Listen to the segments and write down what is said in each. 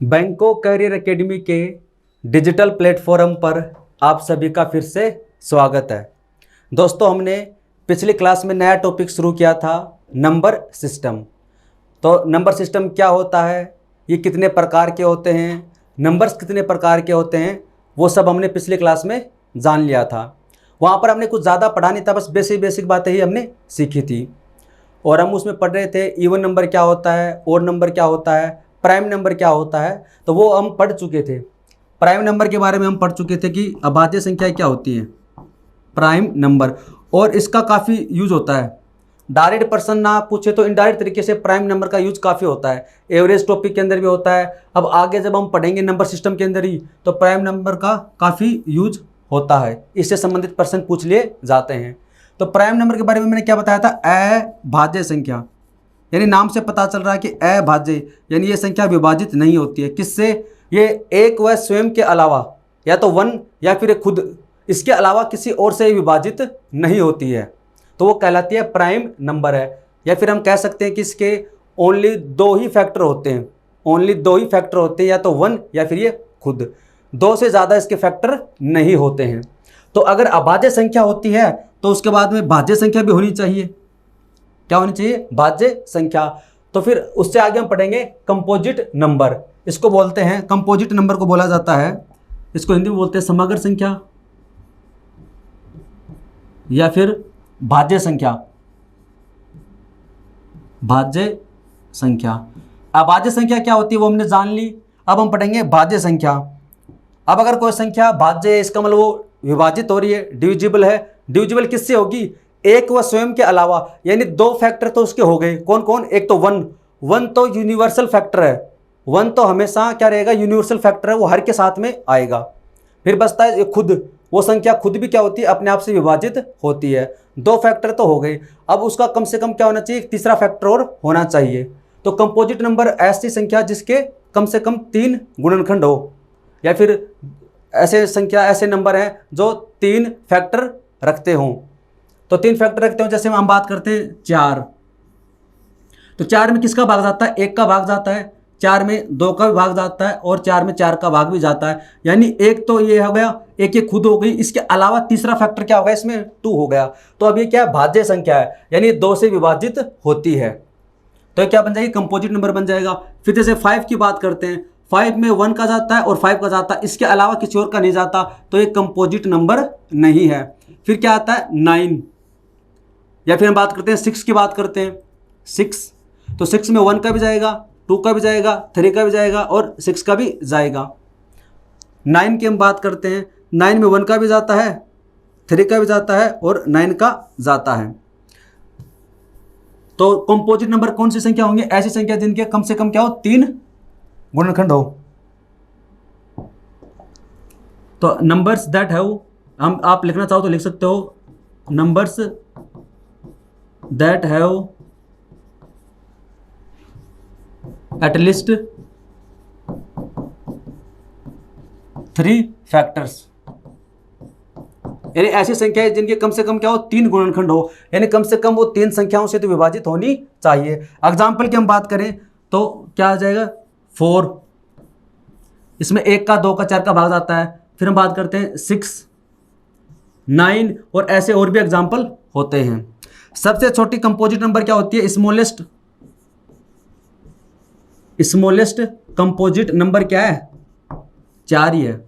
बैंको career academy के digital platform पर आप सभी का फिर से स्वागत है। दोस्तों, हमने पिछली क्लास में नया टॉपिक शुरू किया था, नंबर सिस्टम। तो नंबर सिस्टम क्या होता है, ये कितने प्रकार के होते हैं, नंबर्स कितने प्रकार के होते हैं, वो सब हमने पिछली क्लास में जान लिया था। वहाँ पर हमने कुछ ज़्यादा पढ़ा नहीं था, बस बेसिक बातें ही हमने सीखी थी। और हम उसमें पढ़ रहे थे इवन नंबर क्या होता है, ओड नंबर क्या होता है, प्राइम नंबर क्या होता है, तो वो हम पढ़ चुके थे। प्राइम नंबर के बारे में हम पढ़ चुके थे कि अभाज्य संख्या क्या होती है, प्राइम नंबर, और इसका काफ़ी यूज होता है। डायरेक्ट पर्सन ना पूछे तो इनडायरेक्ट तरीके से प्राइम नंबर का यूज काफ़ी होता है। एवरेज टॉपिक के अंदर भी होता है। अब आगे जब हम पढ़ेंगे नंबर सिस्टम के अंदर ही, तो प्राइम नंबर का काफ़ी यूज होता है, इससे संबंधित प्रश्न पूछ लिए जाते हैं। तो प्राइम नंबर के बारे में मैंने क्या बताया था, अभाज्य संख्या, यानी नाम से पता चल रहा है कि अभाज्य, यानी ये संख्या विभाजित नहीं होती है। किससे? ये एक व स्वयं के अलावा, या तो वन या फिर खुद, इसके अलावा किसी और से विभाजित नहीं होती है, तो वो कहलाती है प्राइम नंबर है। या फिर हम कह सकते हैं कि इसके ओनली दो ही फैक्टर होते हैं, ओनली दो ही फैक्टर होते हैं, या तो वन या फिर ये खुद, दो से ज़्यादा इसके फैक्टर नहीं होते हैं। तो अगर अभाज्य संख्या होती है तो उसके बाद में भाज्य संख्या भी होनी चाहिए। क्या होनी चाहिए? भाज्य संख्या। तो फिर उससे आगे हम पढ़ेंगे कंपोजिट नंबर। इसको बोलते हैं, कंपोजिट नंबर को बोला जाता है, इसको हिंदी में बोलते हैं समग्र संख्या या फिर भाज्य संख्या। भाज्य संख्या। अभाज्य संख्या क्या होती है वो हमने जान ली। अब हम पढ़ेंगे भाज्य संख्या। अब अगर कोई संख्या भाज्य है, इसका मतलब वो विभाजित हो रही है, डिविजिबल है। डिविजिबल किससे होगी? एक व स्वयं के अलावा, यानी दो फैक्टर तो उसके हो गए। कौन कौन? एक तो वन, वन तो यूनिवर्सल फैक्टर है, वन तो हमेशा क्या रहेगा? यूनिवर्सल फैक्टर है, वो हर के साथ में आएगा। फिर बचता है खुद, वो संख्या खुद भी क्या होती है? अपने आप से विभाजित होती है। दो फैक्टर तो हो गए, अब उसका कम से कम क्या होना चाहिए? तीसरा फैक्टर और होना चाहिए। तो कंपोजिट नंबर ऐसी संख्या जिसके कम से कम 3 गुणनखंड हो, या फिर ऐसे संख्या, ऐसे नंबर हैं जो 3 फैक्टर रखते हों। तो 3 फैक्टर रखते हो, जैसे हम बात करते हैं 4, तो 4 में किसका भाग जाता है? 1 का भाग जाता है। 4 में 2 का भी भाग जाता है, और 4 में 4 का भाग भी जाता है। यानी एक तो ये हो गया, एक ये खुद हो गई, इसके अलावा तीसरा फैक्टर क्या होगा? इसमें 2 हो गया। तो अब ये क्या है? भाज्य संख्या है, यानी 2 से विभाजित होती है। तो ये क्या बन जाएगी? कंपोजिट नंबर बन जाएगा। फिर जैसे 5 की बात करते हैं, 5 में 1 का जाता है और 5 का जाता है, इसके अलावा किसी और का नहीं जाता, तो ये कंपोजिट नंबर नहीं है। फिर क्या आता है? 9। या फिर हम बात करते हैं 6 की बात करते हैं, 6, तो 6 में 1 का भी जाएगा, 2 का भी जाएगा, 3 का भी जाएगा और 6 का भी जाएगा। 9 की हम बात करते हैं, 9 में 1 का भी जाता है, 3 का भी जाता है और 9 का जाता है। तो कंपोजिट नंबर कौन सी संख्या होंगे? ऐसी संख्या जिनके कम से कम क्या हो? 3 गुणनखंड हो। तो नंबर्स दैट हैव, हम आप लिखना चाहो तो लिख सकते हो, numbers that have at least 3 factors, यानी ऐसी संख्याएं जिनके कम से कम क्या हो? 3 गुणनखंड हो, यानी कम से कम वो 3 संख्याओं से तो विभाजित होनी चाहिए। एग्जाम्पल की हम बात करें तो क्या आ जाएगा? 4, इसमें 1 का, 2 का, 4 का भाग जाता है। फिर हम बात करते हैं 6, 9, और ऐसे और भी एग्जाम्पल होते हैं। सबसे छोटी कंपोजिट नंबर क्या होती है? स्मॉलेस्ट। स्मॉलेस्ट कंपोजिट नंबर क्या है? 4 ही है।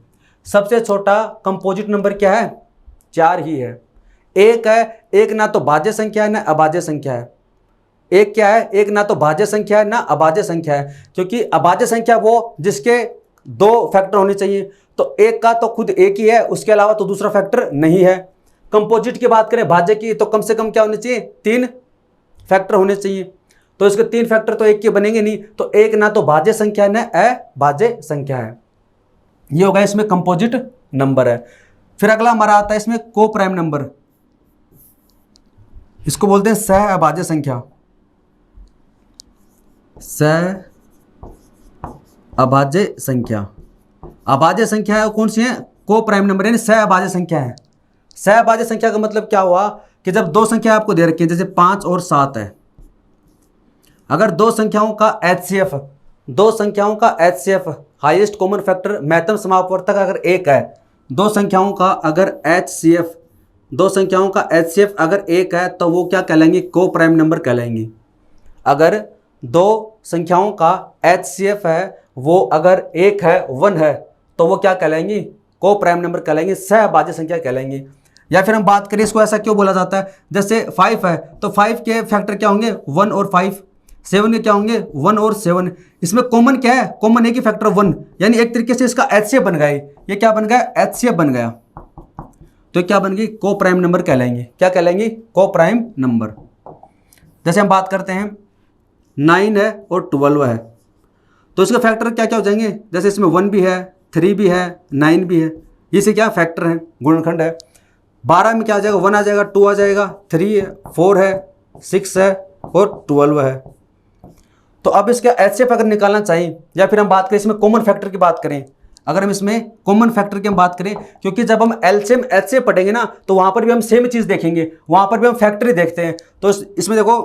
सबसे छोटा कंपोजिट नंबर क्या है? 4 ही है। एक है, एक ना तो भाज्य संख्या है ना अभाज्य संख्या है। एक क्या है? एक ना तो भाज्य संख्या है ना अभाज्य संख्या है, क्योंकि अभाज्य संख्या वो जिसके 2 फैक्टर होने चाहिए, तो एक का तो खुद एक ही है, उसके अलावा तो दूसरा फैक्टर नहीं है। कंपोजिट की बात करें, भाज्य की, तो कम से कम क्या होने चाहिए? 3 फैक्टर होने चाहिए। तो इसके 3 फैक्टर तो एक के बनेंगे नहीं, तो एक ना तो भाज्य संख्या है ना अभाज्य संख्या है। ये होगा इसमें कंपोजिट नंबर है। फिर अगला हमारा आता है इसमें को प्राइम नंबर, इसको बोलते हैं सह अभाज्य संख्या। सह अभाज्य संख्या। अभाज्य संख्या है कौन सी है? को प्राइम नंबर, यानी सह अभाज्य संख्या है। सह अभाज्य संख्या का मतलब क्या हुआ कि जब 2 संख्या आपको दे रखी है, जैसे 5 और 7 है, अगर 2 संख्याओं का HCF दो संख्याओं का HCF हाईएस्ट कॉमन फैक्टर महत्तम समापवर्तक अगर एक है, दो संख्याओं का अगर HCF अगर एक है तो वो क्या कहलाएंगी, को प्राइम नंबर कहलाएंगी। अगर दो संख्याओं का HCF है वो अगर एक है, 1 है, तो वो क्या कहलाएंगी, को प्राइम नंबर कहलाएंगी, सहभाज्य संख्या कहलाएंगी। या फिर हम बात करें इसको ऐसा क्यों बोला जाता है, जैसे 5 है तो 5 के फैक्टर क्या होंगे, 1 और 5, 7 के क्या होंगे, 1 और 7। इसमें कॉमन क्या है, कॉमन है कि फैक्टर 1, यानी एक तरीके से इसका HCF बन गया। ये क्या बन गया, HCF बन गया, तो क्या बन गई, को प्राइम नंबर कहलाएंगे। क्या कहलाएंगे, को प्राइम नंबर। जैसे हम बात करते हैं 9 है और 12 है, तो इसके फैक्टर क्या क्या हो जाएंगे, जैसे इसमें 1 भी है, 3 भी है, 9 भी है, इसे क्या फैक्टर है, गुणनखंड है। 12 में क्या आ जाएगा, 1 आ जाएगा, 2 आ जाएगा, 3 है, 4 है, 6 है और 12 है। तो अब इसका HCF अगर निकालना चाहिए, या फिर हम बात करें इसमें कॉमन फैक्टर की बात करें, अगर हम इसमें कॉमन फैक्टर की हम बात करें, क्योंकि जब हम LCM HCF पढ़ेंगे ना तो वहां पर भी हम सेम चीज देखेंगे, वहां पर भी हम फैक्टर ही देखते हैं। तो इसमें देखो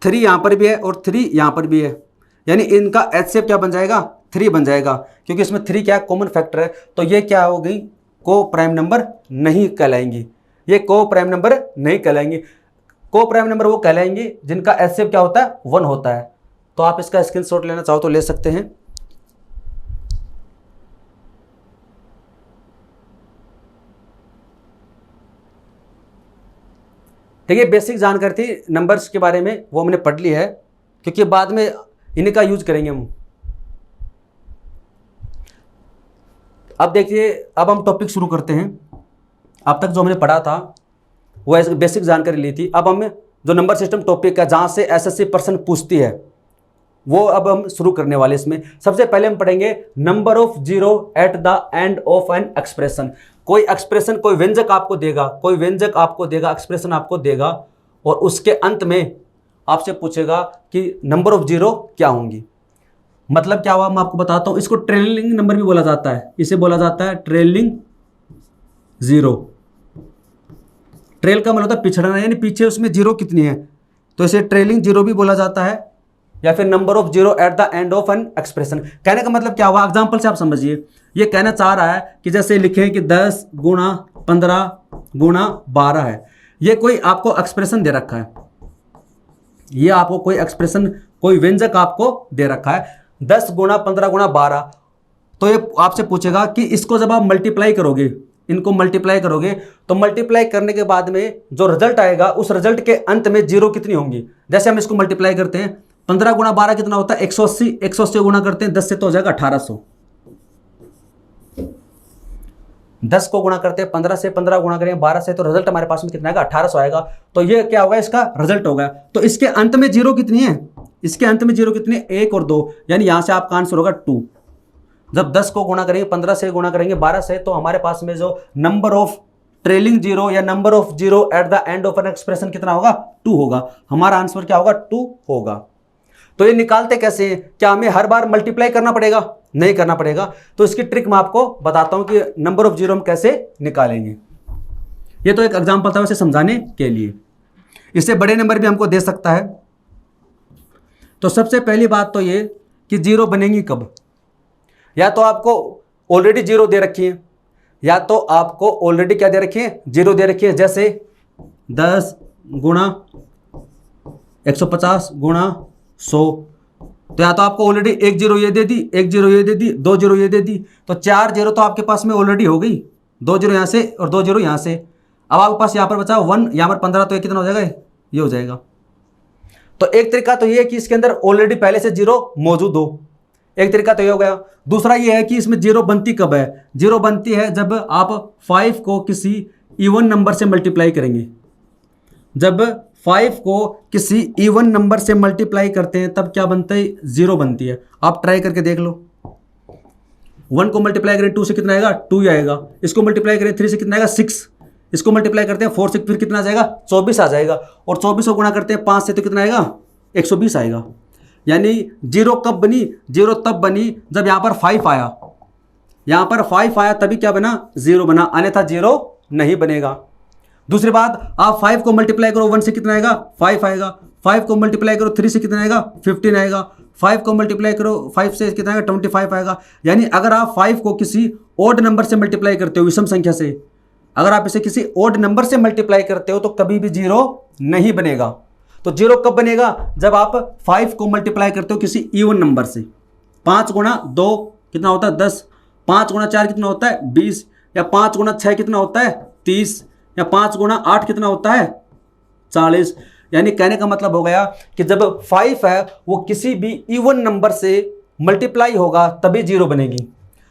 3 यहां पर भी है और 3 यहां पर भी है, यानी इनका HCF क्या बन जाएगा, 3 बन जाएगा, क्योंकि इसमें 3 क्या कॉमन फैक्टर है। तो ये क्या हो गई, को प्राइम नंबर नहीं कहलाएंगी, ये को प्राइम नंबर नहीं कहलाएंगी। को प्राइम नंबर वो कहलाएंगे जिनका HCF क्या होता है, 1 होता है। तो आप इसका स्क्रीनशॉट लेना चाहो तो ले सकते हैं। देखिए बेसिक जानकारी थी नंबर्स के बारे में, वो हमने पढ़ ली है, क्योंकि बाद में इनका यूज करेंगे हम। अब देखिए, अब हम टॉपिक शुरू करते हैं। अब तक जो हमने पढ़ा था वो ऐसे बेसिक जानकारी ली थी। अब हम जो नंबर सिस्टम टॉपिक है जहाँ से SSC प्रश्न पूछती है वो अब हम शुरू करने वाले। इसमें सबसे पहले हम पढ़ेंगे number of zero at the end of an expression. कोई एक्सप्रेशन, कोई व्यंजक आपको देगा, कोई व्यंजक आपको देगा, एक्सप्रेशन आपको देगा, और उसके अंत में आपसे पूछेगा कि नंबर ऑफ जीरो क्या होंगी। मतलब क्या हुआ मैं आपको बताता हूं। इसको ट्रेलिंग नंबर भी बोला जाता है, इसे बोला जाता है ट्रेलिंग जीरो। ट्रेल का मतलब होता है पिछड़ना, यानी पीछे उसमें जीरो कितनी है, तो इसे ट्रेलिंग जीरो भी बोला जाता है, या फिर number of zero at the end of an expression. कहने का मतलब क्या हुआ, एग्जांपल से आप समझिए। ये कहना चाह रहा है कि जैसे लिखें कि 10 गुणा 15 गुणा 12 है। ये कोई आपको एक्सप्रेशन दे रखा है, ये आपको कोई एक्सप्रेशन, कोई व्यंजक आपको दे रखा है 10 गुणा 15 गुणा 12। तो ये आपसे पूछेगा कि इसको जब आप मल्टीप्लाई करोगे, इनको मल्टीप्लाई करोगे, तो मल्टीप्लाई करने के बाद में जो रिजल्ट आएगा उस रिजल्ट के अंत में जीरो कितनी होंगी। जैसे हम इसको मल्टीप्लाई करते हैं, 15 गुणा 12 कितना होता है 180, 180 गुणा करते हैं 10 से तो हो जाएगा 1800। 10 को गुणा करते हैं 15 से, 15 गुणा करेंगे 12 से, तो रिजल्ट हमारे पास में कितना आएगा 1800 आएगा। तो ये क्या होगा, इसका रिजल्ट होगा। तो इसके अंत में जीरो कितनी है, इसके अंत में जीरो कितनी है 1 और 2, यानी यहां से आपका आंसर होगा 2। जब 10 को गुणा करेंगे 15 से, गुणा करेंगे 12 से, तो हमारे पास में जो नंबर ऑफ ट्रेलिंग जीरो या number of zero at the end of an expression कितना होगा 2 होगा। हमारा आंसर क्या होगा 2 होगा। तो ये निकालते कैसे हैं, क्या हमें हर बार मल्टीप्लाई करना पड़ेगा, नहीं करना पड़ेगा। तो इसकी ट्रिक मैं आपको बताता हूं कि नंबर ऑफ जीरो हम कैसे निकालेंगे। ये तो एक एग्जांपल था वैसे समझाने के लिए, इससे बड़े नंबर भी हमको दे सकता है। तो सबसे पहली बात तो ये कि जीरो बनेंगी कब, या तो आपको ऑलरेडी जीरो दे रखी है, या तो आपको ऑलरेडी क्या दे रखी है, जीरो दे रखी है। जैसे 10 गुणा 150 गुणा 100, तो या तो आपको ऑलरेडी एक जीरो ये दे दी, एक जीरो ये दे दी, 2 जीरो ये दे दी, तो 4 जीरो तो आपके पास में ऑलरेडी हो गई, 2 जीरो यहाँ से और 2 जीरो यहाँ से। अब आपके पास यहाँ पर बचा 1, यहाँ पर 15, तो ये कितना हो जाएगा, ये हो जाएगा। तो एक तरीका तो ये है कि इसके अंदर ऑलरेडी पहले से जीरो मौजूद हो, एक तरीका तो ये हो गया। दूसरा ये है कि इसमें जीरो बनती कब है, जीरो बनती है जब आप 5 को किसी इवन नंबर से मल्टीप्लाई करेंगे। जब 5 को किसी इवन नंबर से मल्टीप्लाई करते हैं तब क्या बनता है, जीरो बनती है। आप ट्राई करके देख लो। 1 को मल्टीप्लाई करें 2 से कितना आएगा, 2 ही आएगा। इसको मल्टीप्लाई करें 3 से कितना आएगा, 6। इसको मल्टीप्लाई करते हैं 4 से, फिर कितना आ जाएगा, 24 आ जाएगा। और 24 को गुणा करते हैं 5 से, तो कितना आएगा, 120 आएगा। यानी जीरो कब बनी, जीरो तब बनी जब यहां पर 5 आया, यहां पर 5 आया तभी क्या बना, जीरो बना, अन्यथा जीरो नहीं बनेगा। दूसरी बात, आप 5 को मल्टीप्लाई करो 1 से कितना आएगा, 5 आएगा। 5 को मल्टीप्लाई करो 3 से कितना आएगा, 15 आएगा। 5 को मल्टीप्लाई करो 5 से कितना आएगा 25 आएगा। यानी अगर आप 5 को किसी ओड नंबर से मल्टीप्लाई करते हो, विषम संख्या से, अगर आप इसे किसी ओड नंबर से मल्टीप्लाई करते हो तो कभी भी 0 नहीं बनेगा। तो 0 कब बनेगा? जब आप 5 को मल्टीप्लाई करते हो किसी इवन नंबर से। 5 गुणा 2 कितना होता है 10, 5 गुणा 4 कितना होता है 20, या 5 गुणा 6 कितना होता है 30, या 5 गुणा 8 कितना होता है 40। यानी कहने का मतलब हो गया कि जब 5 है वो किसी भी इवन नंबर से मल्टीप्लाई होगा तभी 0 बनेगी।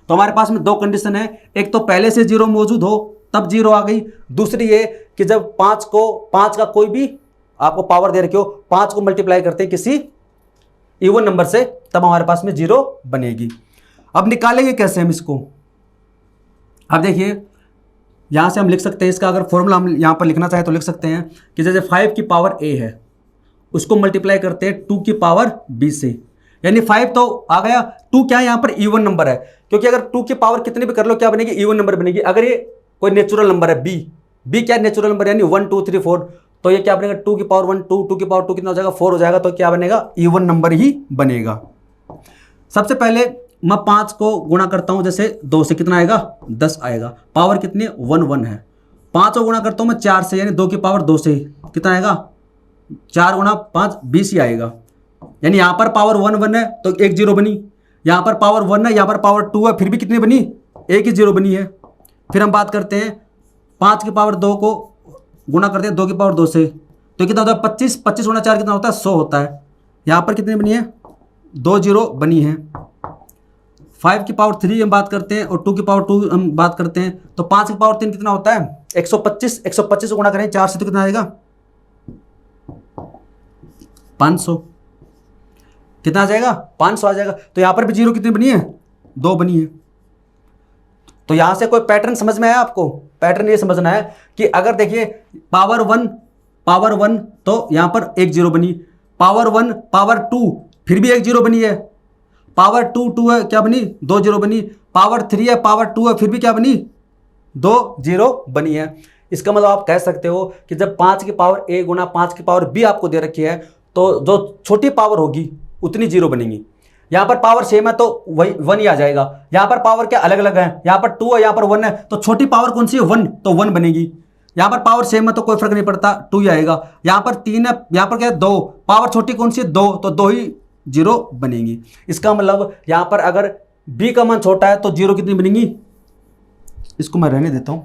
तो हमारे पास में 2 कंडीशन है, एक तो पहले से 0 मौजूद हो तब 0 आ गई, दूसरी ये कि जब 5 का कोई भी आपको पावर दे रखी हो, 5 को मल्टीप्लाई करते हैं किसी इवन नंबर से तब हमारे पास में 0 बनेगी। अब निकालेंगे कैसे हम इसको? अब देखिए यहाँ से हम लिख सकते हैं इसका, अगर फॉर्मूला हम यहाँ पर लिखना चाहे तो लिख सकते हैं कि जैसे 5 की पावर a है उसको मल्टीप्लाई करते हैं 2 की पावर b से, यानी 5 तो आ गया, 2 क्या है यहाँ पर इवन नंबर है, क्योंकि अगर 2 की पावर कितने भी कर लो क्या बनेगी? इवन नंबर बनेगी। अगर ये कोई नेचुरल नंबर है b क्या नेचुरल नंबर यानी 1 2 3 4, तो ये क्या बनेगा 2 की पावर 1 2, 2 की पावर 2 कितना हो जाएगा 4 हो जाएगा, तो क्या बनेगा? इवन नंबर ही बनेगा। सबसे पहले मैं 5 को गुणा करता हूं जैसे 2 से, कितना आएगा 10 आएगा, पावर कितनी 1 1 है। 5 को गुणा करता हूं मैं 4 से, यानी 2 की पावर 2 से, कितना आएगा 4 गुणा 5 20 ही आएगा। यानी यहां पर पावर 1 1 है तो एक 0 बनी, यहां पर पावर 1 है, यहां पर पावर 2 है, फिर भी कितनी बनी? एक ही 0 बनी है। फिर हम बात करते हैं 5 की पावर 2 को गुणा करते हैं 2 की पावर 2 से, तो कितना होता है 25, 25 गुणा 4 कितना होता है 100 होता है। यहां पर कितनी बनी है? 2 0 बनी है। 5 की पावर 3 हम बात करते हैं और 2 की पावर 2 हम बात करते हैं, तो 5 की पावर 3 कितना होता है 125, 125 गुणा करें 4 से तो कितना आएगा 500, कितना आ जाएगा 500 आ जाएगा। तो यहां पर भी 0 कितनी बनी है 2 बनी है। तो यहां से कोई पैटर्न समझ में आया आपको? पैटर्न ये समझना है कि अगर देखिए पावर 1 तो यहां पर एक 0 बनी, पावर 1 पावर 2 फिर भी एक 0 बनी है, पावर 2 है क्या बनी 2 0 बनी, पावर 3 है पावर 2 है फिर भी क्या बनी 2 0 बनी है। इसका मतलब आप कह सकते हो कि जब 5 की पावर a गुना 5 की पावर b आपको दे रखी है तो जो छोटी पावर होगी उतनी 0 बनेगी। यहां पर पावर सेम है तो वही 1 ही आ जाएगा। यहां पर पावर क्या अलग अलग है, यहां पर 2 है यहां पर 1 है, तो छोटी पावर कौन सी है 1, तो 1 बनेगी। यहां पर पावर सेम है तो कोई फर्क नहीं पड़ता 2 ही आएगा। यहां पर 3 है, यहां पर क्या है 2, पावर छोटी कौन सी है 2, तो 2 ही 0 बनेगी। इसका मतलब यहां पर अगर b का मान छोटा है तो 0 कितनी बनेगी, इसको मैं रहने देता हूं।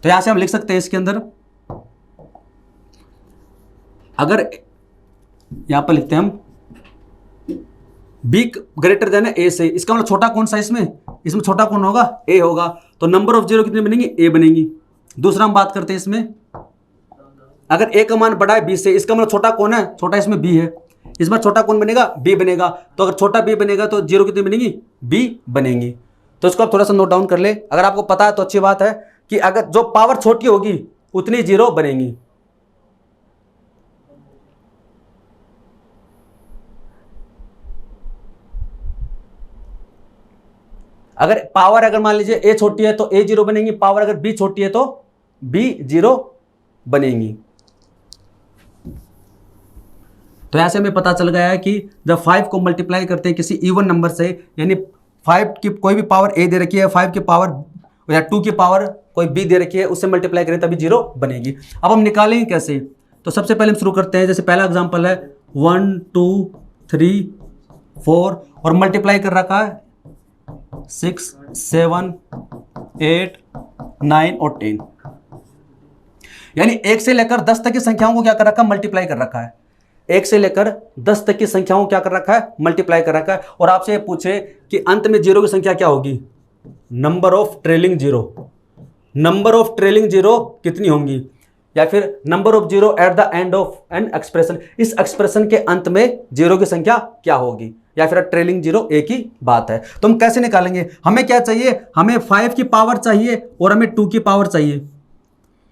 तो यहां से हम लिख सकते हैं इसके अंदर, अगर यहां पर लिखते हैं हम b ग्रेटर देन a से, इसका मतलब छोटा कौन सा इसमें छोटा कौन होगा a होगा, तो नंबर ऑफ 0 कितनी बनेंगी a बनेगी। दूसरा हम बात करते हैं इसमें, अगर a का मान बड़ा है b से, इसका मतलब छोटा कौन है, छोटा इसमें b है, इसमें छोटा कौन बनेगा b बनेगा। तो अगर छोटा b बनेगा तो 0 कितनी बनेगी b बनेगी। तो इसको आप थोड़ा सा नोट डाउन कर ले, अगर आपको पता है तो अच्छी बात है कि अगर जो पावर छोटी होगी उतनी 0 बनेगी। अगर पावर अगर मान लीजिए a छोटी है तो a 0 बनेगी, पावर अगर b छोटी है तो b 0 बनेगी। तो ऐसे में पता चल गया है कि जब 5 को मल्टीप्लाई करते हैं किसी इवन नंबर से, यानी 5 की कोई भी पावर a दे रखी है, 5 की पावर या 2 की पावर कोई b दे रखी है, उससे मल्टीप्लाई करें तभी 0 बनेगी। अब हम निकालेंगे कैसे? तो सबसे पहले हम शुरू करते हैं, जैसे पहला एग्जांपल है 1 2 3 4 और मल्टीप्लाई कर रखा है 6 7 8 9 और 10, यानी 1 से लेकर 10 तक की संख्याओं को क्या कर रखा है मल्टीप्लाई कर रखा है। 1 से लेकर 10 तक की संख्याओं को क्या कर रखा है मल्टीप्लाई कर रखा है। और आपसे ये पूछे कि अंत में 0 की संख्या क्या होगी, number of trailing 0, number of trailing 0 कितनी होंगी, या फिर number of 0 at the end of an expression, इस एक्सप्रेशन के अंत में 0 की संख्या क्या होगी, या फिर ट्रेलिंग 0 एक ही बात है। तो हम कैसे निकालेंगे? हमें क्या चाहिए, हमें 5 की पावर चाहिए और हमें 2 की पावर चाहिए।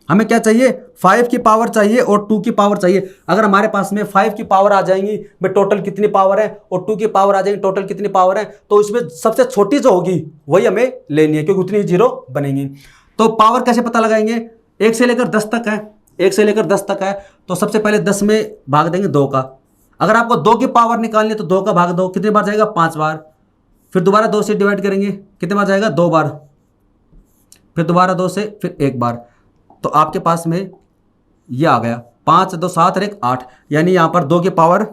हमें क्या चाहिए 5 की पावर चाहिए और 2 की पावर चाहिए। अगर हमारे पास में 5 की पावर आ जाएंगी भाई टोटल कितनी पावर है, और 2 की पावर आ जाएंगी टोटल कितनी पावर है, तो इसमें सबसे छोटी जो होगी वही हमें लेनी है, क्योंकि उतनी 0 बनेंगी। तो पावर कैसे पता लगाएंगे? 1 से लेकर 10 तक है, 1 से लेकर 10 तक है, तो सबसे पहले 10 में भाग देंगे 2 का, अगर आपको 2 की पावर निकालनी है तो 2 का भाग दो, कितनी बार जाएगा? 5 बार। फिर दोबारा 2 से डिवाइड करेंगे, कितने बार जाएगा? 2 बार। फिर दोबारा 2 से, फिर 1 बार। तो आपके पास में ये आ गया 5 2 7 और 1 8, यानी यहाँ पर 2 की पावर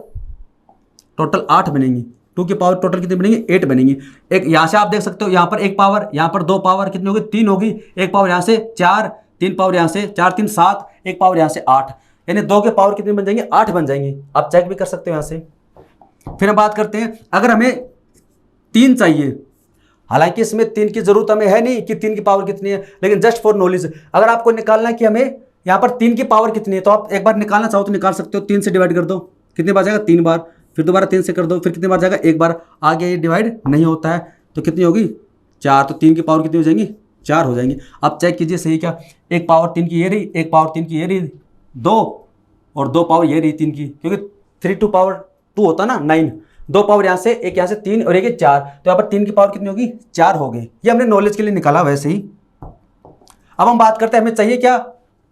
टोटल 8 बनेंगी। 2 की पावर टोटल कितनी बनेंगी? 8 बनेंगी। एक यहाँ से आप देख सकते हो, यहाँ पर 1 पावर, यहाँ पर 2 पावर, कितनी होगी? 3 होगी। 1 पावर यहाँ से 4, 3 पावर यहाँ से 4 3 7, 1 पावर यहाँ से 8, यानी 2 के पावर कितनी बन जाएंगे? 8 बन जाएंगी। आप चेक भी कर सकते हो यहाँ से। फिर हम बात करते हैं, अगर हमें 3 चाहिए, हालांकि इसमें 3 की जरूरत हमें है नहीं कि 3 की पावर कितनी है, लेकिन जस्ट फॉर नॉलेज अगर आपको निकालना है कि हमें यहाँ पर 3 की पावर कितनी है, तो आप एक बार निकालना चाहो तो निकाल सकते हो। 3 से डिवाइड कर दो, कितनी बार जाएगा? 3 बार। फिर दोबारा 3 से कर दो, फिर कितनी बार जाएगा? 1 बार। आगे ये डिवाइड नहीं होता है, तो कितनी होगी? 4। तो 3 की पावर कितनी हो जाएंगी? 4 हो जाएंगी। आप चेक कीजिए सही क्या? 1 पावर 3 की ये रही, 1 पावर 3 की ये रही 2, और 2 पावर ये रही 3 की, क्योंकि 3 2 पावर 2 होता ना 9। 2 पावर यहाँ से, एक यहाँ से 3 और एक 4, तो यहाँ पर 3 की पावर कितनी होगी? 4 हो गई। ये हमने नॉलेज के लिए निकाला वैसे ही। अब हम बात करते हैं, हमें चाहिए क्या?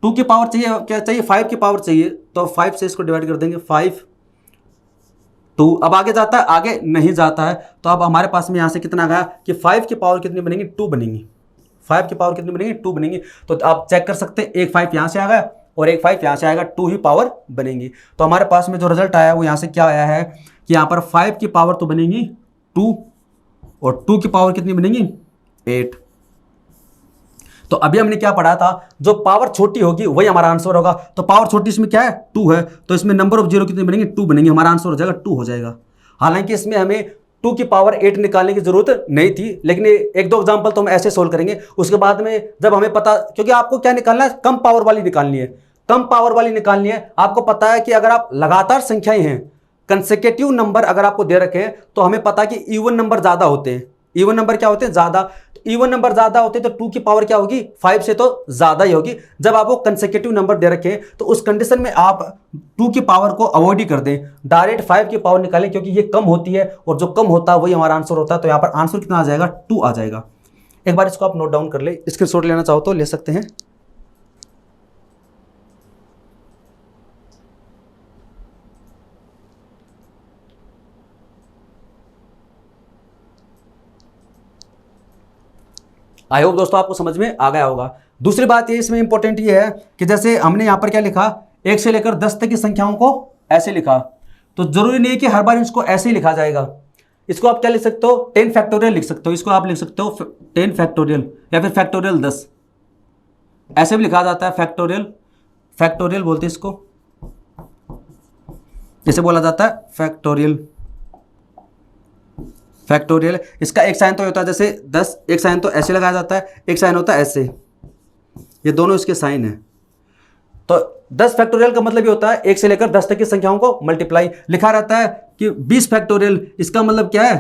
2 की पावर चाहिए, क्या चाहिए? 5 की पावर चाहिए। तो 5 से इसको डिवाइड कर देंगे, 5 2। अब आगे जाता है? आगे नहीं जाता है। तो अब हमारे पास में यहाँ से कितना आ गया कि 5 की पावर कितनी बनेंगी? 2 बनेंगी। 5 की पावर कितनी बनेंगी? 2 बनेंगी। तो आप चेक कर सकते हैं, एक 5 यहाँ से आ गया और एक 5 यहाँ से आएगा, 2 ही पावर बनेंगी। तो हमारे पास में जो रिजल्ट आया वो यहाँ से क्या आया है कि यहाँ पर 5 की पावर तो बनेगी 2, और 2 की पावर कितनी बनेंगी? 8। तो अभी हमने क्या पढ़ा था, जो पावर छोटी होगी वही हमारा आंसर होगा। तो पावर छोटी इसमें क्या है? 2 है, तो इसमें नंबर ऑफ जीरो कितनी बनेंगे? 2 बनेंगे। हमारा आंसर हो जाएगा 2 हो जाएगा। हालांकि इसमें हमें 2 की पावर 8 निकालने की जरूरत नहीं थी, लेकिन एक दो एग्जांपल तो हम ऐसे सोल्व करेंगे। उसके बाद में जब हमें पता, क्योंकि आपको क्या निकालना है? कम पावर वाली निकालनी है। कम पावर वाली निकालनी है। आपको पता है कि अगर आप लगातार संख्याएं हैं, कंसेक्यूटिव नंबर अगर आपको दे रखे हैं, तो हमें पता है कि इवन नंबर ज्यादा होते हैं। इवन नंबर क्या होते हैं? ज्यादा। तो इवन नंबर ज्यादा होते हैं तो 2 की पावर क्या होगी? 5 से तो ज्यादा ही होगी। जब आपको कंसेक्यूटिव नंबर दे रखे हैं तो उस कंडीशन में आप 2 की पावर को अवॉइड ही कर दें, डायरेक्ट 5 की पावर निकालें, क्योंकि ये कम होती है और जो कम होता है वही हमारा आंसर होता है। तो यहाँ पर आंसर कितना आ जाएगा? 2 आ जाएगा। एक बार इसको आप नोट डाउन कर ले, स्क्रीनशॉट लेना चाहो तो ले सकते हैं। आई होप दोस्तों आपको समझ में आ गया होगा। दूसरी बात ये इसमें इंपॉर्टेंट ये है कि जैसे हमने यहाँ पर क्या लिखा, 1 से लेकर 10 तक की संख्याओं को ऐसे लिखा, तो जरूरी नहीं है कि हर बार इसको ऐसे ही लिखा जाएगा। इसको आप क्या लिख सकते हो? 10 फैक्टोरियल लिख सकते हो। इसको आप लिख सकते हो 10 फैक्टोरियल या फिर फैक्टोरियल 10, ऐसे भी लिखा जाता है। फैक्टोरियल, फैक्टोरियल बोलते हैं इसको, जैसे बोला जाता है फैक्टोरियल। फैक्टोरियल इसका एक साइन तो होता है जैसे 10, एक साइन तो ऐसे लगाया जाता है, एक साइन होता है ऐसे, ये दोनों इसके साइन है। तो 10 फैक्टोरियल का मतलब ये होता है 1 से लेकर 10 तक की संख्याओं को मल्टीप्लाई। लिखा रहता है कि 20 फैक्टोरियल, इसका मतलब क्या है?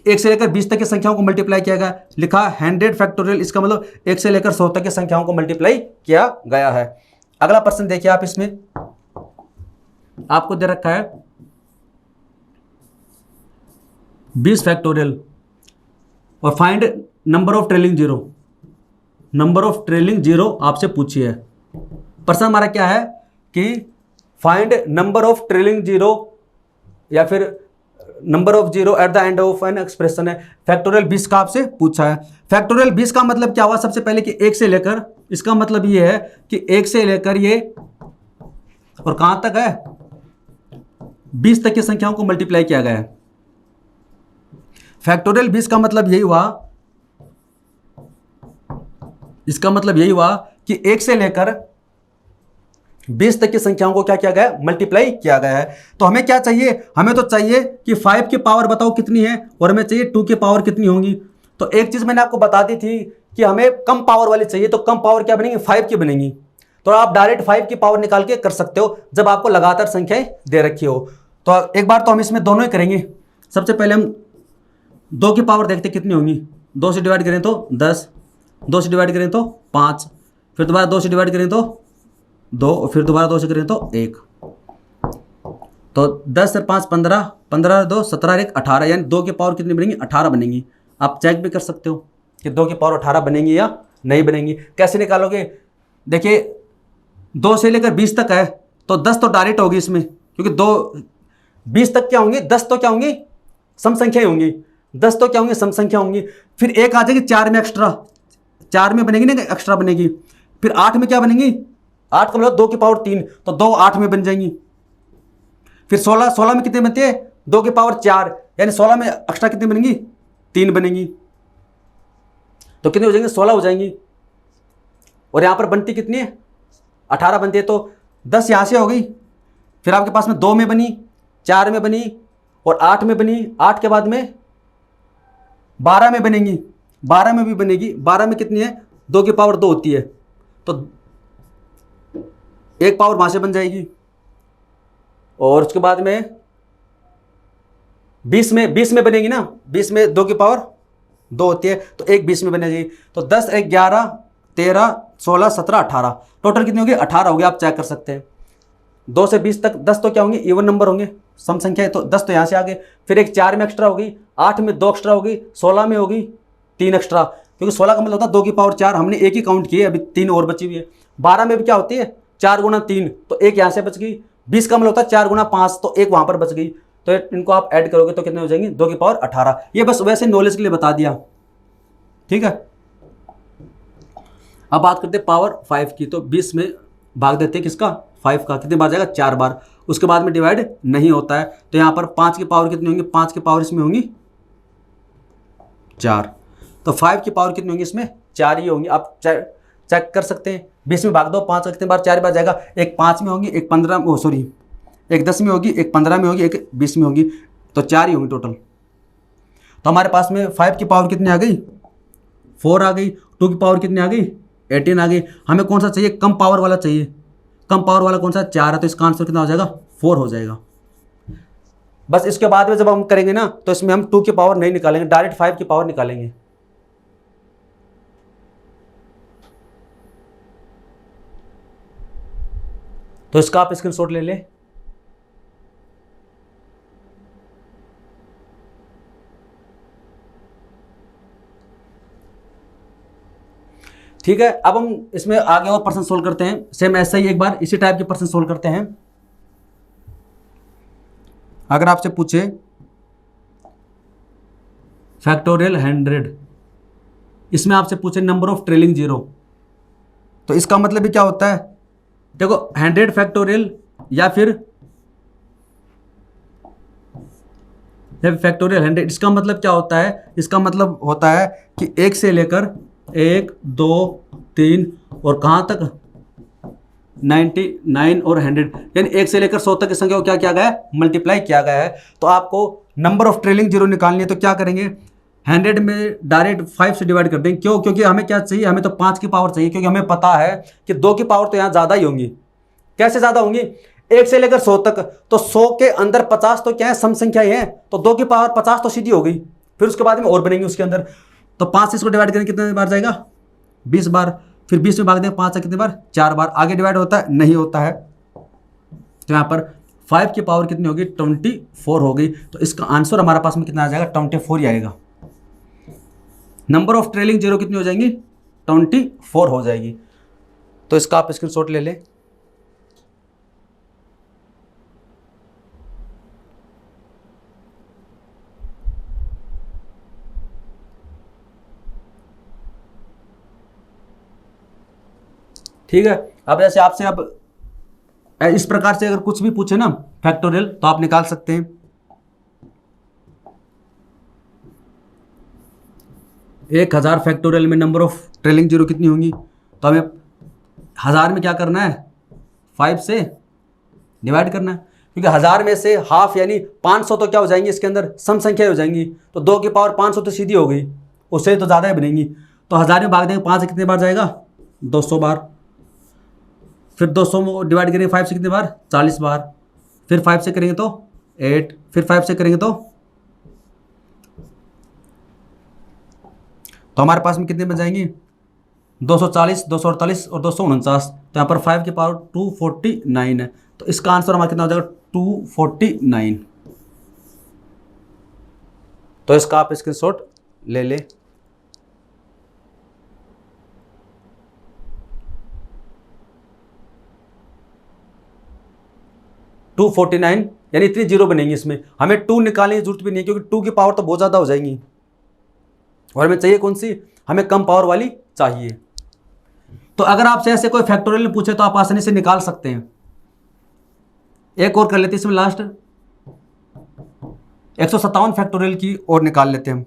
1 से लेकर 20 तक की संख्याओं को मल्टीप्लाई किया गया। लिखा 100 फैक्टोरियल, इसका मतलब 1 से लेकर 100 तक की संख्याओं को मल्टीप्लाई किया गया है। अगला प्रश्न देखिए आप, इसमें आपको दे रखा है 20 फैक्टोरियल और find number of trailing zero. Number of trailing zero आपसे पूछी है। प्रश्न हमारा क्या है कि find number of trailing zero या फिर number of zero at the end of an expression है। फैक्टोरियल 20 का आपसे पूछा है। फैक्टोरियल 20 का मतलब क्या हुआ? सबसे पहले कि 1 से लेकर, इसका मतलब ये है कि 1 से लेकर ये और कहां तक है? 20 तक की संख्याओं को मल्टीप्लाई किया गया है। फैक्टोरियल 20 का मतलब यही हुआ, इसका मतलब यही हुआ कि 1 से लेकर 20 तक की संख्याओं को क्या किया गया? मल्टीप्लाई किया गया है। तो हमें क्या चाहिए? हमें तो चाहिए कि 5 की पावर बताओ कितनी है, और हमें चाहिए 2 की पावर कितनी होंगी। तो एक चीज मैंने आपको बता दी थी कि हमें कम पावर वाली चाहिए, तो कम पावर क्या बनेगी? 5 की बनेगी। तो आप डायरेक्ट 5 की पावर निकाल के कर सकते हो जब आपको लगातार संख्याएं दे रखी हो। तो एक बार तो हम इसमें दोनों ही करेंगे। सबसे पहले हम 2 की पावर देखते कितनी होंगी। 2 से डिवाइड करें तो 10, 2 से डिवाइड करें तो 5, फिर दोबारा 2 से डिवाइड करें तो 2, और फिर दोबारा 2 से करें तो 1। तो 10 और 5 15, 15 2 17 और 1 18, यानी 2 की पावर कितनी बनेंगी? 18 बनेंगी। आप चेक भी कर सकते हो कि 2 की पावर 18 बनेंगी या नहीं बनेंगी। कैसे निकालोगे? देखिए 2 से लेकर 20 तक है तो 10 तो डायरेक्ट होगी इसमें, क्योंकि 2 20 तक क्या होंगी, 10 तो क्या होंगी, सम संख्या होंगी, 10 तो क्या होंगी, सम संख्या होंगी। फिर एक आ जाएगी 4 में एक्स्ट्रा, 4 में बनेगी ना एक्स्ट्रा बनेगी। फिर 8 में क्या बनेगी, 8 का मतलब 2 की पावर 3, तो 2 8 में बन जाएंगी। फिर 16, 16 में कितने बनते हैं, 2 की पावर 4, यानी 16 में एक्स्ट्रा कितनी बनेंगी, 3 बनेंगी। तो कितने हो जाएंगे, 16 हो जाएंगी। और यहां पर बनती कितनी है, 18 बनती है, तो 10 यहां से हो गई। फिर आपके पास में 2 में बनी, 4 में बनी और 8 में बनी। 8 के बाद में 12 में बनेंगी, 12 में भी बनेगी। 12 में कितनी है, 2 की पावर 2 होती है, तो 1 पावर वहां से बन जाएगी। और उसके बाद में 20 में बनेगी ना, 20 में 2 की पावर 2 होती है, तो 1 20 में बनेगी। तो 10 1 11 13 16 17 18, टोटल कितनी होगी, 18 होगी। आप चेक कर सकते हैं। 2 से 20 तक 10 तो क्या होंगे, इवन नंबर होंगे, सम संख्या है, तो 10 तो यहाँ से आ गए। फिर एक 4 में एक्स्ट्रा होगी, 8 में 2 एक्स्ट्रा होगी, 16 में होगी 3 एक्स्ट्रा, क्योंकि 16 का मतलब होता है 2 की पावर 4, हमने एक ही काउंट किए, अभी 3 और बची हुई है। 12 में भी क्या होती है, 4 गुना 3, तो 1 यहाँ से बच गई। 20 का मतलब होता है 4 गुना 5, तो 1 वहाँ पर बच गई। तो इनको आप ऐड करोगे तो कितने हो जाएंगे, 2 की पावर 18। ये बस वैसे नॉलेज के लिए बता दिया, ठीक है। अब बात करते हैं पावर 5 की। तो 20 में भाग देते हैं किसका, 5 का, कितने बार जाएगा, 4 बार। उसके बाद में डिवाइड नहीं होता है, तो यहाँ पर 5 की पावर कितनी होंगी, 5 की पावर इसमें होंगी 4, तो 5 की पावर कितनी होंगी, इसमें 4 ही होंगी। आप चेक कर सकते हैं। 20 में भाग दो, 5 का कितने बार, 4 बार जाएगा। एक 5 में होगी, एक 15, सॉरी एक 10 में होगी, एक 15 में होगी, एक 20 में होगी, तो 4 ही होंगी टोटल। तो हमारे पास में 5 की पावर कितनी आ गई, 4 आ गई। 2 की पावर कितनी आ गई, 18 आ गई। हमें कौन सा चाहिए, कम पावर वाला चाहिए। कम पावर वाला कौन सा, 4 है, तो इसका आंसर कितना हो जाएगा, 4 हो जाएगा। बस इसके बाद में जब हम करेंगे ना, तो इसमें हम 2 की पावर नहीं निकालेंगे, डायरेक्ट 5 की पावर निकालेंगे। तो इसका आप स्क्रीनशॉट ले लें। ठीक है, अब हम इसमें आगे और प्रश्न सोल्व करते हैं। सेम ऐसा ही एक बार इसी टाइप के प्रश्न सोल्व करते हैं। अगर आपसे पूछे फैक्टोरियल 100, इसमें आपसे पूछे नंबर ऑफ ट्रेलिंग जीरो, तो इसका मतलब भी क्या होता है, देखो 100 फैक्टोरियल या फिर फैक्टोरियल 100, इसका मतलब क्या होता है, इसका मतलब होता है कि 1 से लेकर 1 2 3 और कहाँ तक 99 और 100, यानी 1 से लेकर 100 तक की संख्या को क्या किया गया है, मल्टीप्लाई किया गया है। तो आपको नंबर ऑफ ट्रेलिंग जीरो निकालनी है, तो क्या करेंगे, 100 में डायरेक्ट 5 से डिवाइड कर देंगे। क्यों, क्योंकि हमें क्या चाहिए, हमें तो 5 की पावर चाहिए, क्योंकि हमें पता है कि 2 की पावर तो यहाँ ज़्यादा ही होंगी। कैसे ज़्यादा होंगी, 1 से लेकर 100 तक, तो 100 के अंदर 50 तो क्या है, सम संख्या ही है, तो 2 की पावर 50 तो सीधी हो गई। फिर उसके बाद में और बनेंगे उसके अंदर, तो 5 से इसको डिवाइड करेंगे कितने बार जाएगा, 20 बार। फिर 20 में भाग देंगे 5 से कितने बार, 4 बार। आगे डिवाइड होता है, नहीं होता है। तो यहाँ पर 5 की पावर कितनी होगी, 24 हो गई। तो इसका आंसर हमारे पास में कितना आ जाएगा, 24 ही आएगा। नंबर ऑफ ट्रेलिंग जीरो कितनी हो जाएंगी, 24 हो जाएगी। तो इसका आप स्क्रीनशॉट ले लें। ठीक है, अब जैसे आपसे अब इस प्रकार से अगर कुछ भी पूछे ना फैक्टोरियल, तो आप निकाल सकते हैं। 1000 फैक्टोरियल में नंबर ऑफ ट्रेलिंग जीरो कितनी होंगी, तो हमें 1000 में क्या करना है, 5 से डिवाइड करना है, क्योंकि 1000 में से हाफ यानी 500 तो क्या हो जाएंगी, इसके अंदर सम संख्या हो जाएंगी। तो 2 की पावर 500 तो सीधी हो गई, उससे तो ज़्यादा ही बनेंगी। तो 1000 में भाग देंगे 5 से कितने बार जाएगा, 200 बार। फिर 200 में डिवाइड करेंगे 5 से कितने बार, 40 बार। फिर 5 से करेंगे तो 8, फिर 5 से करेंगे तो हमारे पास में कितने बन जाएंगी, 240 248 और 249। तो यहाँ पर 5 की पावर 249 है। तो इसका आंसर हमारा कितना हो जाएगा, 249। तो इसका आप स्क्रीनशॉट ले ले। $249 यानी इतनी जीरो बनेंगी इसमें, हमें 2 निकालने की जरूरत भी नहीं है क्योंकि 2 की पावर तो बहुत ज़्यादा हो जाएंगी और हमें चाहिए कौन सी, हमें कम पावर वाली चाहिए। तो अगर आपसे ऐसे कोई फैक्टोरियल पूछे तो आप आसानी से निकाल सकते हैं। एक और कर लेते हैं इसमें लास्ट 157 फैक्टोरियल की और निकाल लेते हैं हम।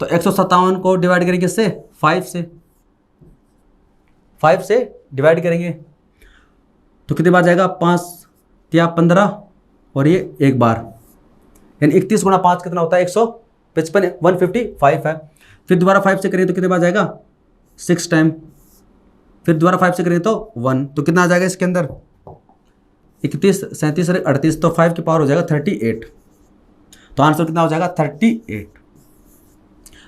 तो 157 को डिवाइड करेंगे किससे, 5 से, 5 से डिवाइड करेंगे तो कितनी बार जाएगा, 5 या 15 और ये एक बार, यानी 31 गुणा 5 कितना होता है, 155, 155 है। फिर दोबारा 5 से करेंगे तो कितने बार जाएगा, 6 टाइम। फिर दोबारा 5 से करेंगे तो 1, तो कितना आ जाएगा इसके अंदर, 31, 37 और 38, तो 5 की पावर हो जाएगा 38। तो आंसर कितना हो जाएगा, 38।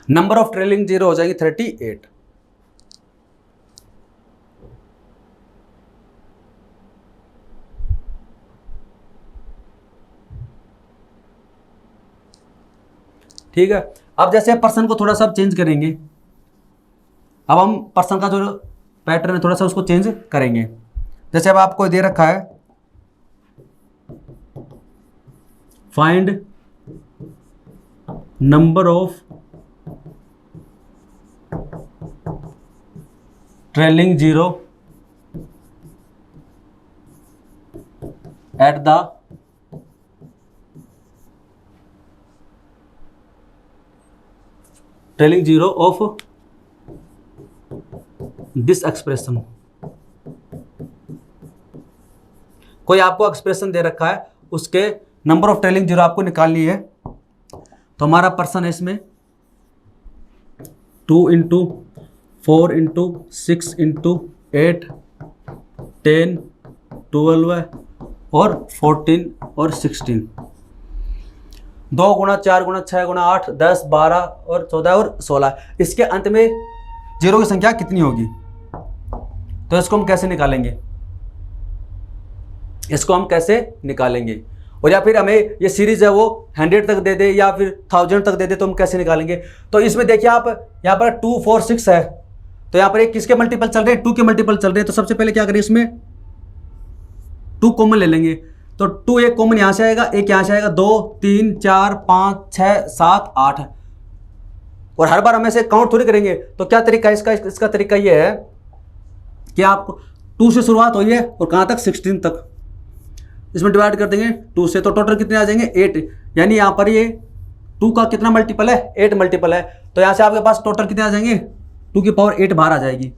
नंबर ऑफ ट्रेलिंग जीरो हो जाएगी 38। ठीक है। अब जैसे पर्सन को थोड़ा सा चेंज करेंगे, अब हम पर्सन का जो पैटर्न है थोड़ा सा उसको चेंज करेंगे। जैसे अब आपको दे रखा है find number of trailing zero at the trailing zero of this expression. कोई आपको एक्सप्रेशन दे रखा है, उसके नंबर ऑफ ट्रेलिंग जीरो आपको निकालनी है। तो हमारा पर्सन है इसमें 2 × 4 × 6 × 8 10 12 और 14 और 16, 2 गुणा 4 गुणा 6 गुणा 8 10 12 और 14 और 16। इसके अंत में जीरो की संख्या कितनी होगी, तो इसको हम कैसे निकालेंगे, इसको हम कैसे निकालेंगे, और या फिर हमें ये सीरीज है वो 100 तक दे दे या फिर 1000 तक दे दे तो हम कैसे निकालेंगे। तो इसमें देखिए आप यहाँ पर 2 4 6 है, तो यहाँ पर एक किसके मल्टीपल चल रहे हैं, 2 के मल्टीपल चल रहे हैं। तो सबसे पहले क्या करें, इसमें 2 कॉमन ले लेंगे। तो 2 एक कॉमन यहाँ से आएगा, एक यहाँ से आएगा, 2 3 4 5 6 7 8, और हर बार हम ऐसे काउंट थोड़ी करेंगे। तो क्या तरीका है इसका तरीका ये है कि आप 2 से शुरुआत हुई है और कहाँ तक, 16 तक, इसमें डिवाइड कर देंगे 2 से, तो टोटल कितने आ जाएंगे, 8। यानी यहाँ पर ये 2 का कितना मल्टीपल है, 8 मल्टीपल है। तो यहाँ से आपके पास टोटल कितने आ जाएंगे, 2 की पावर 8 बाहर आ जाएगी।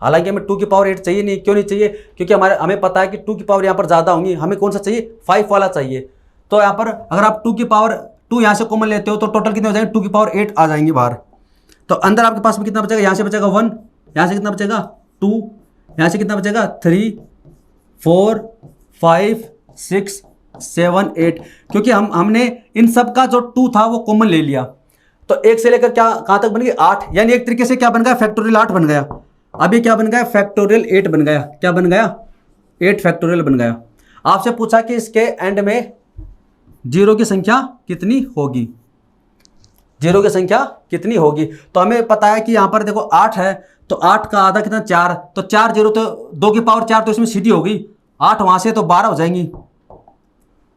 हालांकि हमें 2 की पावर 8 चाहिए नहीं, क्यों नहीं चाहिए, क्योंकि हमें पता है कि 2 की पावर यहाँ पर ज़्यादा होंगी, हमें कौन सा चाहिए, 5 वाला चाहिए। तो यहाँ पर अगर आप 2 की पावर 2 यहाँ से कॉमन लेते हो तो टोटल कितने हो जाएंगे, 2 की पावर 8 आ जाएंगे बाहर। तो अंदर आपके पास में कितना बचेगा, यहाँ से बचेगा 1, यहाँ से कितना बचेगा 2, यहाँ से कितना बचेगा 3 4 5 6 7 8, क्योंकि हमने इन सब का जो 2 था वो कॉमन ले लिया। तो 1 से लेकर क्या कहाँ तक बन गई, 8, यानी एक तरीके से क्या बन गया, फैक्टोरियल 8 बन गया। अभी क्या बन गया, फैक्टोरियल 8 बन गया। क्या बन गया, 8 फैक्टोरियल बन गया। आपसे पूछा कि इसके एंड में जीरो की संख्या कितनी होगी, जीरो की संख्या कितनी होगी। तो हमें पता है कि यहाँ पर देखो 8 है, तो 8 का आधा कितना, 4, तो 4 जीरो, तो 2 की पावर 4 तो इसमें सीधी होगी, 8 वहाँ से तो 12 हो जाएंगी।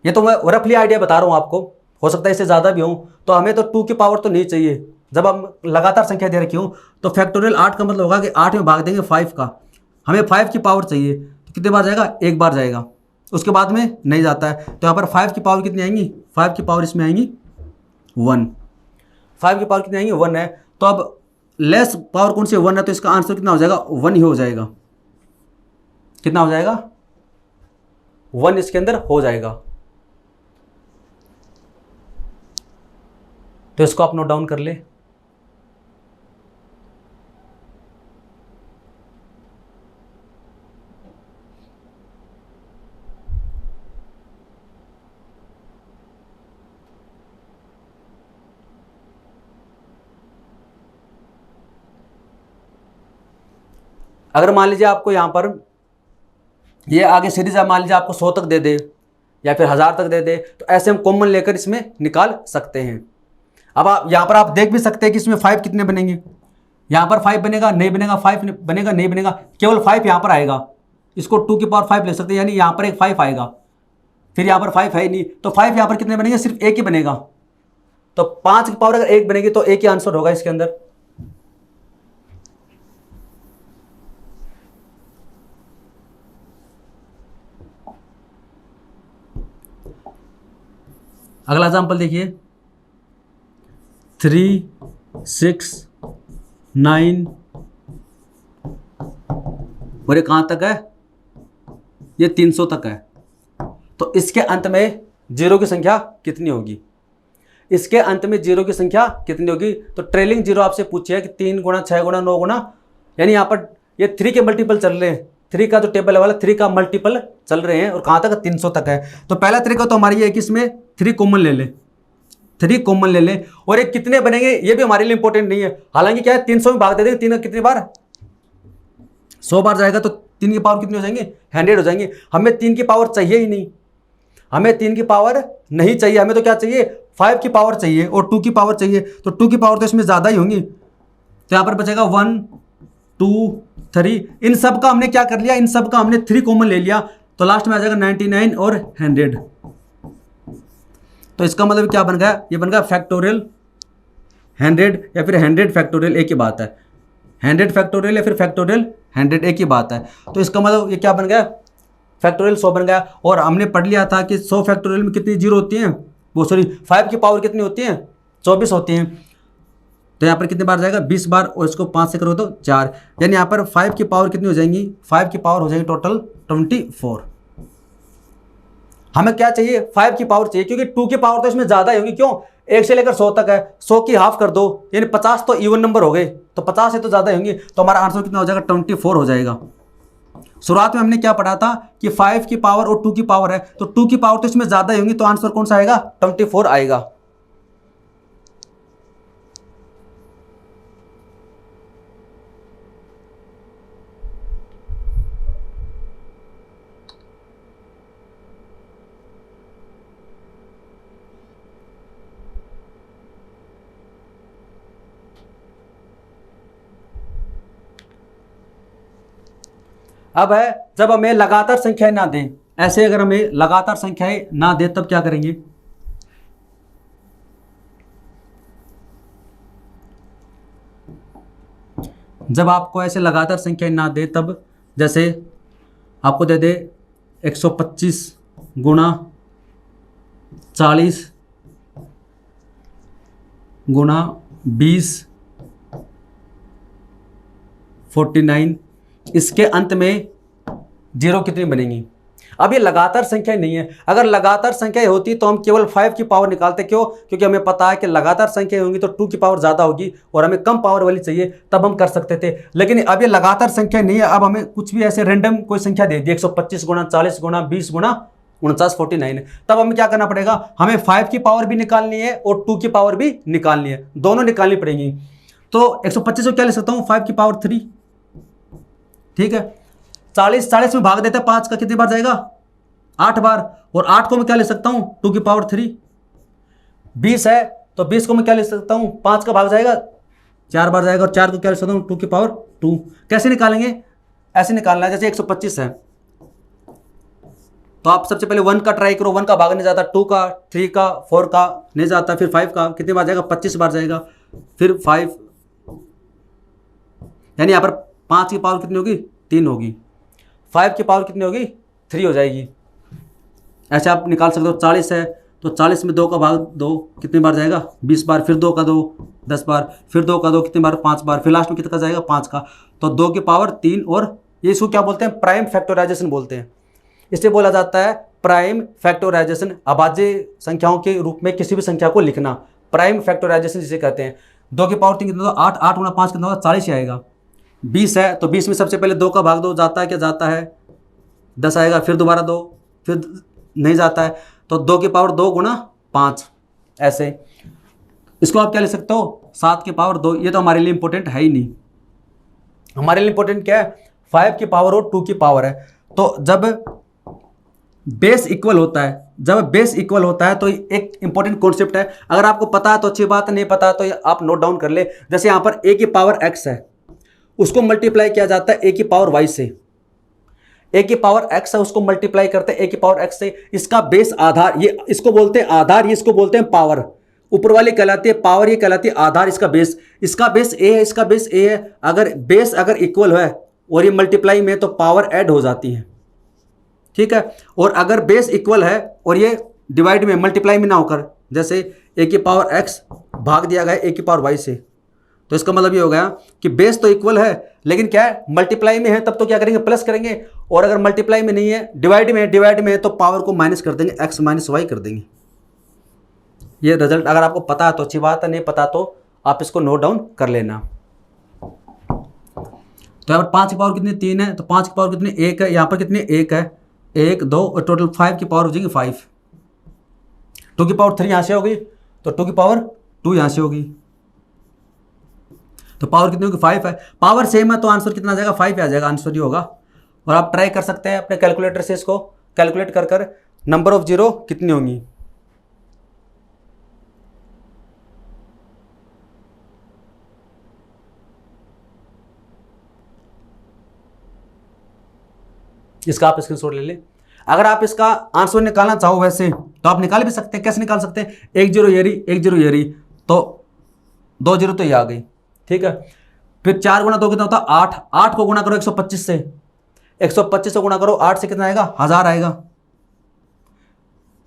ये तो मैं रफली आइडिया बता रहा हूँ आपको, हो सकता है इससे ज़्यादा भी हो। तो हमें तो 2 की पावर तो नहीं चाहिए, जब हम लगातार संख्या दे रखी हूँ। तो फैक्टोरियल 8 का मतलब होगा कि 8 में भाग देंगे 5 का, हमें 5 की पावर चाहिए। तो कितने बार जाएगा, एक बार जाएगा, उसके बाद में नहीं जाता है। तो यहाँ पर 5 की पावर कितनी आएंगी, 5 की पावर इसमें आएंगी 1, 5 की पावर कितनी आएंगी 1 है। तो अब लेस पावर कौन सी 1 है, तो इसका आंसर कितना हो जाएगा, 1 ही हो जाएगा। कितना हो जाएगा, 1 इसके अंदर हो जाएगा। तो इसको आप नोट डाउन कर ले। अगर मान लीजिए आपको यहाँ पर ये आगे सीरीज मान लीजिए आपको 100 तक दे दे या फिर 1000 तक दे दे, तो ऐसे हम कॉमन लेकर इसमें निकाल सकते हैं। अब आप यहाँ पर आप देख भी सकते हैं कि इसमें 5 कितने बनेंगे, यहाँ पर 5 बनेगा नहीं बनेगा, 5 बनेगा नहीं बनेगा, केवल 5 यहाँ पर आएगा। इसको 2 की पावर 5 ले सकते हैं, यानी यहाँ पर एक 5 आएगा। फिर यहाँ पर 5 है ही नहीं, तो 5 यहाँ पर कितने बनेंगे, सिर्फ एक ही बनेगा। तो 5 की पावर अगर एक बनेगी तो एक ही आंसर होगा इसके अंदर। अगला एग्जाम्पल देखिए, 3, 6, 9 और ये कहाँ तक है, ये 300 तक है। तो इसके अंत में जीरो की संख्या कितनी होगी, इसके अंत में जीरो की संख्या कितनी होगी। तो ट्रेलिंग जीरो आपसे पूछिए कि 3 गुना 6 गुना 9 गुना, यानी यहाँ पर ये 3 के मल्टीपल चल रहे हैं, 3 का जो टेबल है वाला 3 का मल्टीपल चल रहे हैं और कहाँ तक, 300 तक है। तो पहला तरीका तो हमारी ये कि इसमें 3 कॉमन ले ले, 3 कॉमन ले ले, और ये कितने बनेंगे ये भी हमारे लिए इंपॉर्टेंट नहीं है। हालांकि क्या है, 300 में भाग दे देंगे, 3 कितनी बार, 100 बार जाएगा तो 3 की पावर कितनी हो जाएंगी, 100 हो जाएंगी। हमें 3 की पावर चाहिए ही नहीं, हमें 3 की पावर नहीं चाहिए, हमें तो क्या चाहिए, 5 की पावर चाहिए और 2 की पावर चाहिए। तो 2 की पावर तो इसमें ज़्यादा ही होंगी, तो यहाँ पर बचेगा 1, 2, 3। इन सब का हमने क्या कर लिया, इन सब का हमने 3 कॉमन ले लिया, तो लास्ट में आ जाएगा 99 और 100। तो इसका मतलब क्या बन गया, ये बन गया फैक्टोरियल 100 या फिर 100 फैक्टोरियल, एक ही बात है। 100 फैक्टोरियल या फिर फैक्टोरियल 100 एक ही बात है। तो इसका मतलब ये क्या बन गया, फैक्टोरियल 100 बन गया। और हमने पढ़ लिया था कि 100 फैक्टोरियल में कितनी जीरो होती हैं, वो सॉरी 5 की पावर कितनी होती है, 24 होती हैं। तो यहाँ पर कितने बार जाएगा, 20 बार, और इसको 5 से करो तो 4, यानी यहाँ पर 5 की पावर कितनी हो जाएंगी, 5 की पावर हो जाएगी टोटल 24। हमें क्या चाहिए, 5 की पावर चाहिए, क्योंकि 2 की पावर तो इसमें ज़्यादा ही होगी। क्यों, 1 से लेकर 100 तक है, 100 की हाफ कर दो, यानी 50 तो इवन नंबर हो गए, तो 50 से तो ज़्यादा ही होंगी। तो हमारा आंसर कितना हो जाएगा, 24 हो जाएगा। शुरुआत में हमने क्या पढ़ा था कि 5 की पावर और 2 की पावर है, तो 2 की पावर तो इसमें ज़्यादा ही होंगी, तो आंसर कौन सा आएगा, 24 आएगा। अब है जब हमें लगातार संख्याएं ना दें, ऐसे अगर हमें लगातार संख्याएं ना दें तब क्या करेंगे, जब आपको ऐसे लगातार संख्याएं ना दे तब, जैसे आपको दे दे 125 गुणा 40 गुणा 20 49, इसके अंत में जीरो कितनी बनेंगी। अब ये लगातार संख्या नहीं है, अगर लगातार संख्या होती तो हम केवल 5 की पावर निकालते। क्यों, क्योंकि हमें पता है कि लगातार संख्या होंगी तो 2 की पावर ज़्यादा होगी और हमें कम पावर वाली चाहिए, तब हम कर सकते थे। लेकिन अब ये लगातार संख्या नहीं है, अब हमें कुछ भी ऐसे रैंडम कोई संख्या दे दी, 125 गुणा 40 गुणा 20 गुणा 49 49, तब हमें क्या करना पड़ेगा, हमें 5 की पावर भी निकालनी है और 2 की पावर भी निकालनी है, दोनों निकालनी पड़ेगी। तो 125 को क्या ले सकता हूँ, 5 की पावर 3, ठीक है। 40 में भाग देते हैं 5 का, कितनी बार जाएगा, 8 बार, और 8 को मैं क्या ले सकता हूं, 2 की पावर 3। 20 है तो 20 को मैं क्या ले सकता हूं, 5 का भाग जाएगा 4 बार जाएगा, और 4 को क्या ले सकता हूं, 2 की पावर 2। कैसे निकालेंगे, ऐसे निकालना है, जैसे 125 है तो आप सबसे पहले 1 का ट्राई करो, 1 का भाग नहीं जाता, 2 का, 3 का, 4 का नहीं जाता, फिर 5 का कितनी बार जाएगा, 25 बार जाएगा, फिर 5, यानी यहाँ पर 5 की पावर कितनी होगी, 3 होगी, 5 की पावर कितनी होगी, 3 हो जाएगी। ऐसे आप निकाल सकते हो। 40 है तो 40 में 2 का भाग 2 कितनी बार जाएगा, 20 बार, फिर 2 का 2 10 बार, फिर 2 का 2 कितनी बार, 5 बार, फिर लास्ट में कितना जाएगा, 5 का। तो 2 की पावर 3, और ये इसको क्या बोलते हैं, प्राइम फैक्टराइजेशन बोलते हैं। इसलिए बोला जाता है प्राइम फैक्टराइजेशन, अभाज्य संख्याओं के रूप में किसी भी संख्या को लिखना, प्राइम फैक्टराइजेशन जिसे कहते हैं। 2 की पावर 3 कितना होगा, 8, 8 गुणा 5 कितना होगा, 40 ही आएगा। 20 है तो 20 में सबसे पहले 2 का भाग 2 जाता है, क्या जाता है, 10 आएगा, फिर दोबारा 2, फिर नहीं जाता है, तो 2 की पावर 2 गुणा 5, ऐसे। इसको आप क्या ले सकते हो, 7 की पावर 2। ये तो हमारे लिए इंपॉर्टेंट है ही नहीं, हमारे लिए इंपॉर्टेंट क्या है, 5 की पावर और 2 की पावर है। तो जब बेस इक्वल होता है, जब बेस इक्वल होता है तो एक इंपॉर्टेंट कॉन्सेप्ट है, अगर आपको पता है तो अच्छी बात, नहीं पता तो आप नोट डाउन कर ले। जैसे यहाँ पर a की पावर x है, उसको मल्टीप्लाई किया जाता है a की पावर y से। ए की पावर एक्स है उसको मल्टीप्लाई करते हैं ए की पावर एक्स से, इसका बेस आधार, ये इसको बोलते हैं आधार, ये इसको बोलते हैं पावर। ऊपर वाली कहलाती है पावर, ये कहलाती है आधार, इसका बेस ए है, इसका बेस ए है। अगर बेस अगर इक्वल है और ये मल्टीप्लाई में, तो पावर ऐड हो जाती है, ठीक है। और अगर बेस इक्वल है और ये डिवाइड में, मल्टीप्लाई में ना होकर, जैसे ए की पावर एक्स भाग दिया गया ए की पावर वाई से, तो इसका मतलब ये हो गया कि बेस तो इक्वल है, लेकिन क्या है, मल्टीप्लाई में है, तब तो क्या करेंगे, प्लस करेंगे। और अगर मल्टीप्लाई में नहीं है, डिवाइड में है, तो पावर को माइनस कर देंगे, एक्स माइनस वाई कर देंगे। ये रिजल्ट अगर आपको पता है तो अच्छी बात है, नहीं पता तो आप इसको नोट डाउन कर लेना। तो यहाँ पर 5 की पावर कितनी, 3 है, तो 5 की पावर कितनी, 1 है। यहाँ पर कितनी, 1 है, 1 2 और टोटल 5 की पावर हो जाएगी 5। 2 की पावर 3 यहाँ से होगी, तो 2 की पावर 2 यहाँ से होगी, तो पावर कितनी होगी, 5 है। पावर सेम है तो आंसर कितना आ जाएगा, 5 आ जाएगा, आंसर ये होगा। और आप ट्राई कर सकते हैं अपने कैलकुलेटर से, इसको कैलकुलेट कर नंबर ऑफ जीरो कितनी होंगी। इसका आप स्क्रीनशॉट ले लें। अगर आप इसका आंसर निकालना चाहो वैसे तो आप निकाल भी सकते हैं। कैसे निकाल सकते हैं, 1 0 ये रही, 1 0 ये रही, तो 2 0 तो ये आ गई, ठीक है। फिर 4 गुना 2 कितना होता है, 8। 8 को गुना करो 125 से, 125 से गुना करो 8 से, कितना आएगा, 1000 आएगा।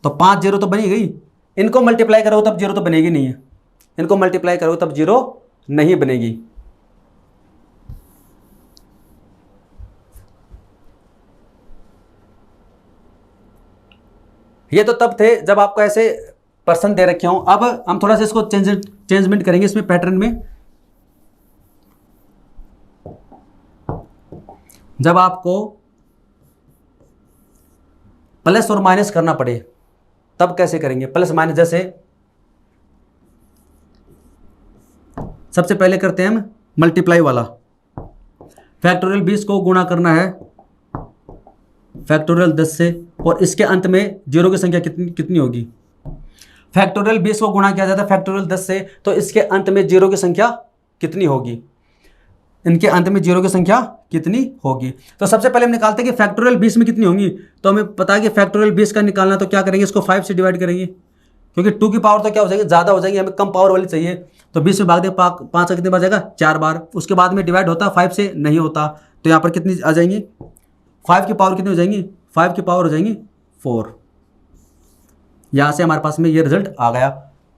तो 5 0 तो बनी गई। इनको मल्टीप्लाई करो तब जीरो तो बनेगी नहीं है, इनको मल्टीप्लाई करो तब जीरो नहीं बनेगी। ये तो तब थे जब आपको ऐसे पर्सन दे रखे हों। अब हम थोड़ा सा इसको चेंजमेंट करेंगे इसमें, पैटर्न में। जब आपको प्लस और माइनस करना पड़े तब कैसे करेंगे, प्लस माइनस। जैसे सबसे पहले करते हैं हम मल्टीप्लाई वाला। फैक्टोरियल 20 को गुणा करना है फैक्टोरियल 10 से, और इसके अंत में जीरो की संख्या कितनी होगी। फैक्टोरियल 20 को गुणा किया जाता है फैक्टोरियल 10 से, तो इसके अंत में जीरो की संख्या कितनी होगी, इनके अंत में जीरो की संख्या कितनी होगी। तो सबसे पहले हम निकालते हैं कि फैक्टोरियल 20 में कितनी होंगी। तो हमें पता है कि फैक्टोरियल 20 का निकालना, तो क्या करेंगे, इसको 5 से डिवाइड करेंगे, क्योंकि 2 की पावर तो क्या हो जाएगी, ज़्यादा हो जाएगी, हमें कम पावर वाली चाहिए। तो 20 में भाग दें, 5 का कितने बार जाएगा, 4 बार। उसके बाद में डिवाइड होता है 5 से, नहीं होता। तो यहाँ पर कितनी आ जाएंगी, 5 की पावर कितनी हो जाएंगी, 5 की पावर हो जाएंगी 4। यहाँ से हमारे पास में ये रिजल्ट आ गया,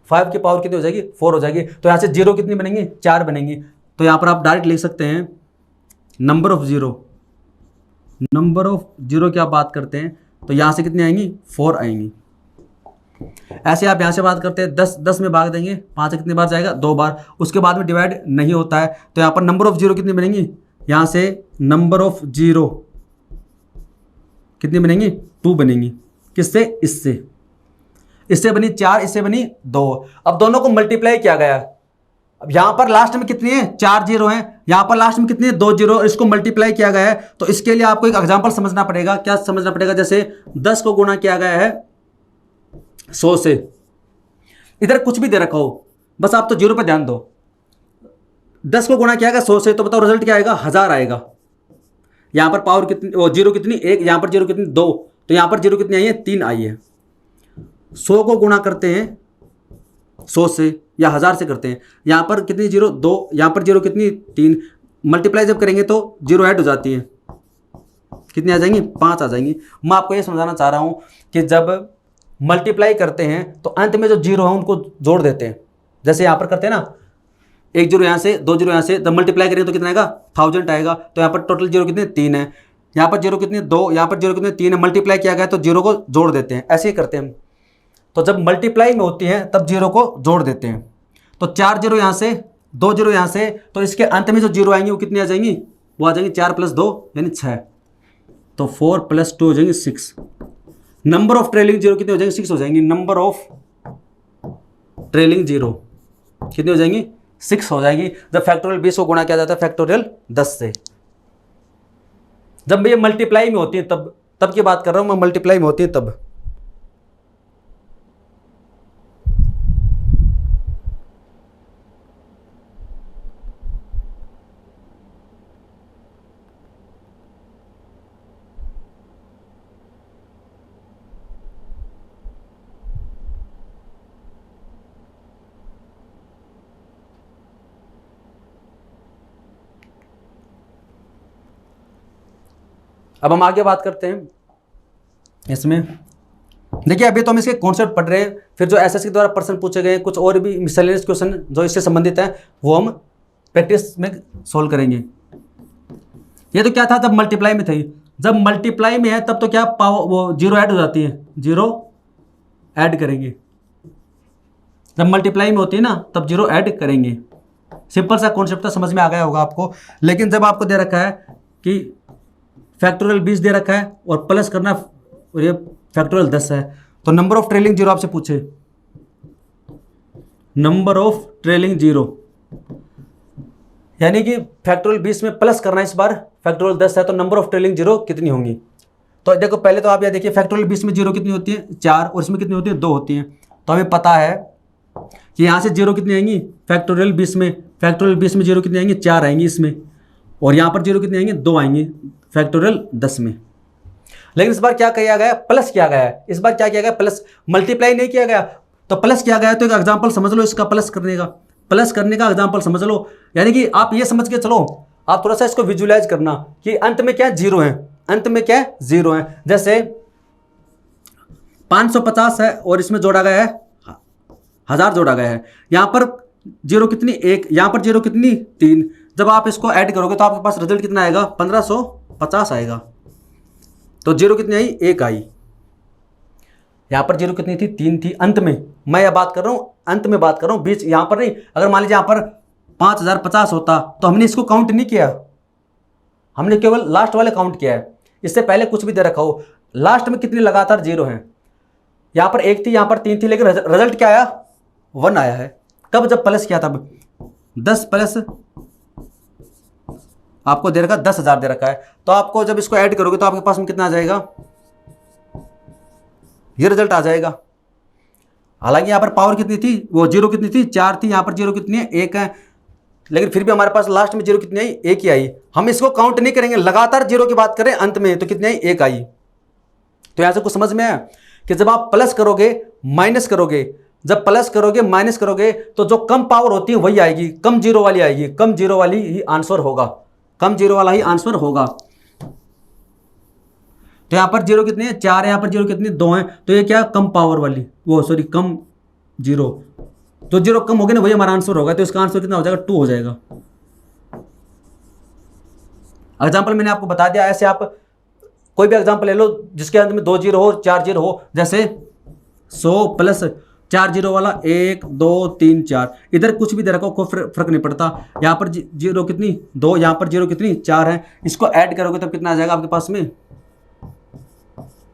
5 की पावर कितनी हो जाएगी, 4 हो जाएगी। तो यहाँ से जीरो कितनी बनेंगी, 4 बनेंगी। तो यहाँ पर आप डायरेक्ट लिख सकते हैं number of zero. Number of zero की आप बात करते हैं तो यहाँ से कितनी आएंगी, 4 आएंगी। ऐसे आप यहाँ से बात करते हैं 10 में भाग देंगे, 5 से कितनी बार जाएगा, 2 बार। उसके बाद में डिवाइड नहीं होता है, तो यहाँ पर नंबर ऑफ जीरो कितनी बनेंगी, यहाँ से नंबर ऑफ जीरो कितनी बनेंगी, 2 बनेंगी। किससे, इससे बनी 4, इससे बनी 2। अब दोनों को मल्टीप्लाई किया गया। अब यहां पर लास्ट में कितनी है, 4 जीरो हैं, यहां पर लास्ट में कितनी है, 2 जीरो। इसको मल्टीप्लाई किया गया है, तो इसके लिए आपको एक एग्जांपल समझना पड़ेगा। क्या समझना पड़ेगा, जैसे 10 को गुणा किया गया है 100 से। इधर कुछ भी दे रखा हो, बस आप तो जीरो पे ध्यान दो। 10 को गुणा किया गया 100 से, तो बताओ रिजल्ट क्या आएगा, 1000 आएगा। यहां पर पावर कितनी, वो जीरो कितनी, 1, यहां पर जीरो कितनी, 2, तो यहां पर जीरो कितनी आई है, 3 आई है। 100 को गुणा करते हैं 100 से या 1000 से करते हैं, यहाँ पर कितनी जीरो, 2, यहाँ पर जीरो कितनी, 3। मल्टीप्लाई जब करेंगे तो जीरो ऐड हो जाती है, कितनी आ जाएंगी, 5 आ जाएंगी। मैं आपको ये समझाना चाह रहा हूँ कि जब मल्टीप्लाई करते हैं तो अंत में जो जीरो है उनको जोड़ देते हैं। जैसे यहाँ पर करते हैं ना, 1 जीरो यहाँ से, 2 जीरो यहाँ से, जब मल्टीप्लाई करेंगे तो कितना आएगा, 1000 आएगा। तो यहाँ पर टोटल जीरो कितने, 3 है। यहाँ पर जीरो कितने, 2, यहाँ पर जीरो कितने, 3 है। मल्टीप्लाई किया गया तो जीरो को जोड़ देते हैं, ऐसे ही करते हैं हम। तो जब मल्टीप्लाई में होती है तब जीरो को जोड़ देते हैं। तो 4 जीरो यहाँ से, 2 जीरो यहाँ से, तो इसके अंत में जो जीरो आएंगी वो कितनी आ जाएंगी, वो आ जाएंगी 4 + 2 यानी 6। तो 4 + 2 हो जाएंगे 6। नंबर ऑफ ट्रेलिंग जीरो कितने हो जाएंगे, 6 हो जाएंगी। नंबर ऑफ ट्रेलिंग जीरो कितनी हो जाएंगी, 6 हो जाएगी। जब फैक्टोरियल 20 को गुणा किया जाता है फैक्टोरियल 10 से। जब ये मल्टीप्लाई में होती है तब की बात कर रहा हूं मैं, मल्टीप्लाई में होती है तब। अब हम आगे बात करते हैं इसमें। देखिए अभी तो हम इसके कॉन्सेप्ट पढ़ रहे हैं, फिर जो एसएससी के द्वारा प्रश्न पूछे गए कुछ और भी मिसलेनियस क्वेश्चन जो इससे संबंधित हैं वो हम प्रैक्टिस में सॉल्व करेंगे। ये तो क्या था, जब मल्टीप्लाई में थी, जब मल्टीप्लाई में है तब तो क्या पावर वो जीरो ऐड हो जाती है, जीरो ऐड करेंगे। जब मल्टीप्लाई में होती है ना तब जीरो ऐड करेंगे। सिंपल सा कॉन्सेप्ट था, समझ में आ गया होगा आपको। लेकिन जब आपको दे रखा है कि फैक्टोरियल 20 दे रखा है और प्लस करना और ये फैक्टोरियल 10 है, तो नंबर ऑफ ट्रेलिंग जीरो आपसे पूछे, नंबर ऑफ ट्रेलिंग जीरो, यानी कि फैक्टोरियल 20 में प्लस करना, इस बार फैक्टोरियल 10 है तो नंबर ऑफ ट्रेलिंग जीरो कितनी होंगी। तो देखो पहले तो आप यह देखिए फैक्टोरियल 20 में जीरो कितनी होती है, 4, और इसमें कितनी होती है, 2 होती है। तो हमें पता है कि यहाँ से जीरो कितनी आएंगी फैक्टोरियल 20 में, फैक्टोरियल 20 में जीरो कितनी आएंगी, 4 आएंगी इसमें, और यहाँ पर जीरो कितनी आएंगी, 2 आएंगी फैक्टोरियल 10 में। लेकिन इस बार क्या किया गया, प्लस किया गया है। इस बार क्या किया गया, प्लस, मल्टीप्लाई नहीं किया गया तो प्लस किया गया। तो एक एग्जांपल समझ लो इसका, प्लस करने का एग्जांपल समझ लो। यानी कि आप ये समझ के चलो, आप थोड़ा सा इसको विजुअलाइज करना कि अंत में क्या जीरो है, अंत में क्या जीरो है। जैसे 550 है और इसमें जोड़ा गया है 1000 जोड़ा गया है, यहां पर जीरो कितनी, 1, यहां पर जीरो कितनी, 3। जब आप इसको ऐड करोगे तो आपके पास रिजल्ट कितना आएगा, 1550 आएगा। तो जीरो कितनी आई, 1 आई। यहां पर जीरो कितनी थी, 3 थी अंत में। मैं यह बात कर रहा हूं अंत में बात कर रहा हूं, बीच यहां पर नहीं। अगर मान लीजिए यहां पर 5050 होता तो हमने इसको काउंट नहीं किया, हमने केवल लास्ट वाले काउंट किया है। इससे पहले कुछ भी दे रखा हो, लास्ट में कितनी लगातार जीरो है, यहां पर 1 थी, यहां पर 3 थी, लेकिन रिजल्ट क्या आया, 1 आया है। कब, जब प्लस किया तब। 10 प्लस आपको दे रखा 10,000 दे रखा है, तो आपको जब इसको ऐड करोगे तो आपके पास में कितना आ जाएगा, ये रिजल्ट आ जाएगा। हालांकि यहां पर पावर कितनी थी, वो जीरो कितनी थी, 4 थी, यहां पर जीरो कितनी है, 1 है, लेकिन फिर भी हमारे पास लास्ट में जीरो कितनी आई, 1 ही आई। हम इसको काउंट नहीं करेंगे, लगातार जीरो की बात करें अंत में तो कितनी आई, 1 आई। तो यहां से कुछ समझ में आया कि जब आप प्लस करोगे माइनस करोगे, जब प्लस करोगे माइनस करोगे तो जो कम पावर होती है वही आएगी, कम जीरो वाली आएगी, कम जीरो वाली ही आंसर होगा, कम जीरो वाला ही आंसर होगा। तो यहां पर जीरो कितनी है, 4 है, यहां पर जीरो कितनी, 2 है, तो ये क्या, कम पावर वाली, वो सॉरी कम जीरो, तो जीरो कम हो गया ना, वही हमारा आंसर होगा। तो इसका आंसर कितना हो जाएगा, 2 हो जाएगा। एग्जाम्पल मैंने आपको बता दिया। ऐसे आप कोई भी एग्जाम्पल ले लो जिसके अंत में 2 जीरो हो, 4 जीरो हो, जैसे 100 प्लस 4 जीरो वाला, 1 2 3 4, इधर कुछ भी दे रखा हो कोई फर्क नहीं पड़ता। यहाँ पर जीरो कितनी, 2, यहाँ पर जीरो कितनी, 4 है। इसको ऐड करोगे तब कितना आ जाएगा आपके पास में,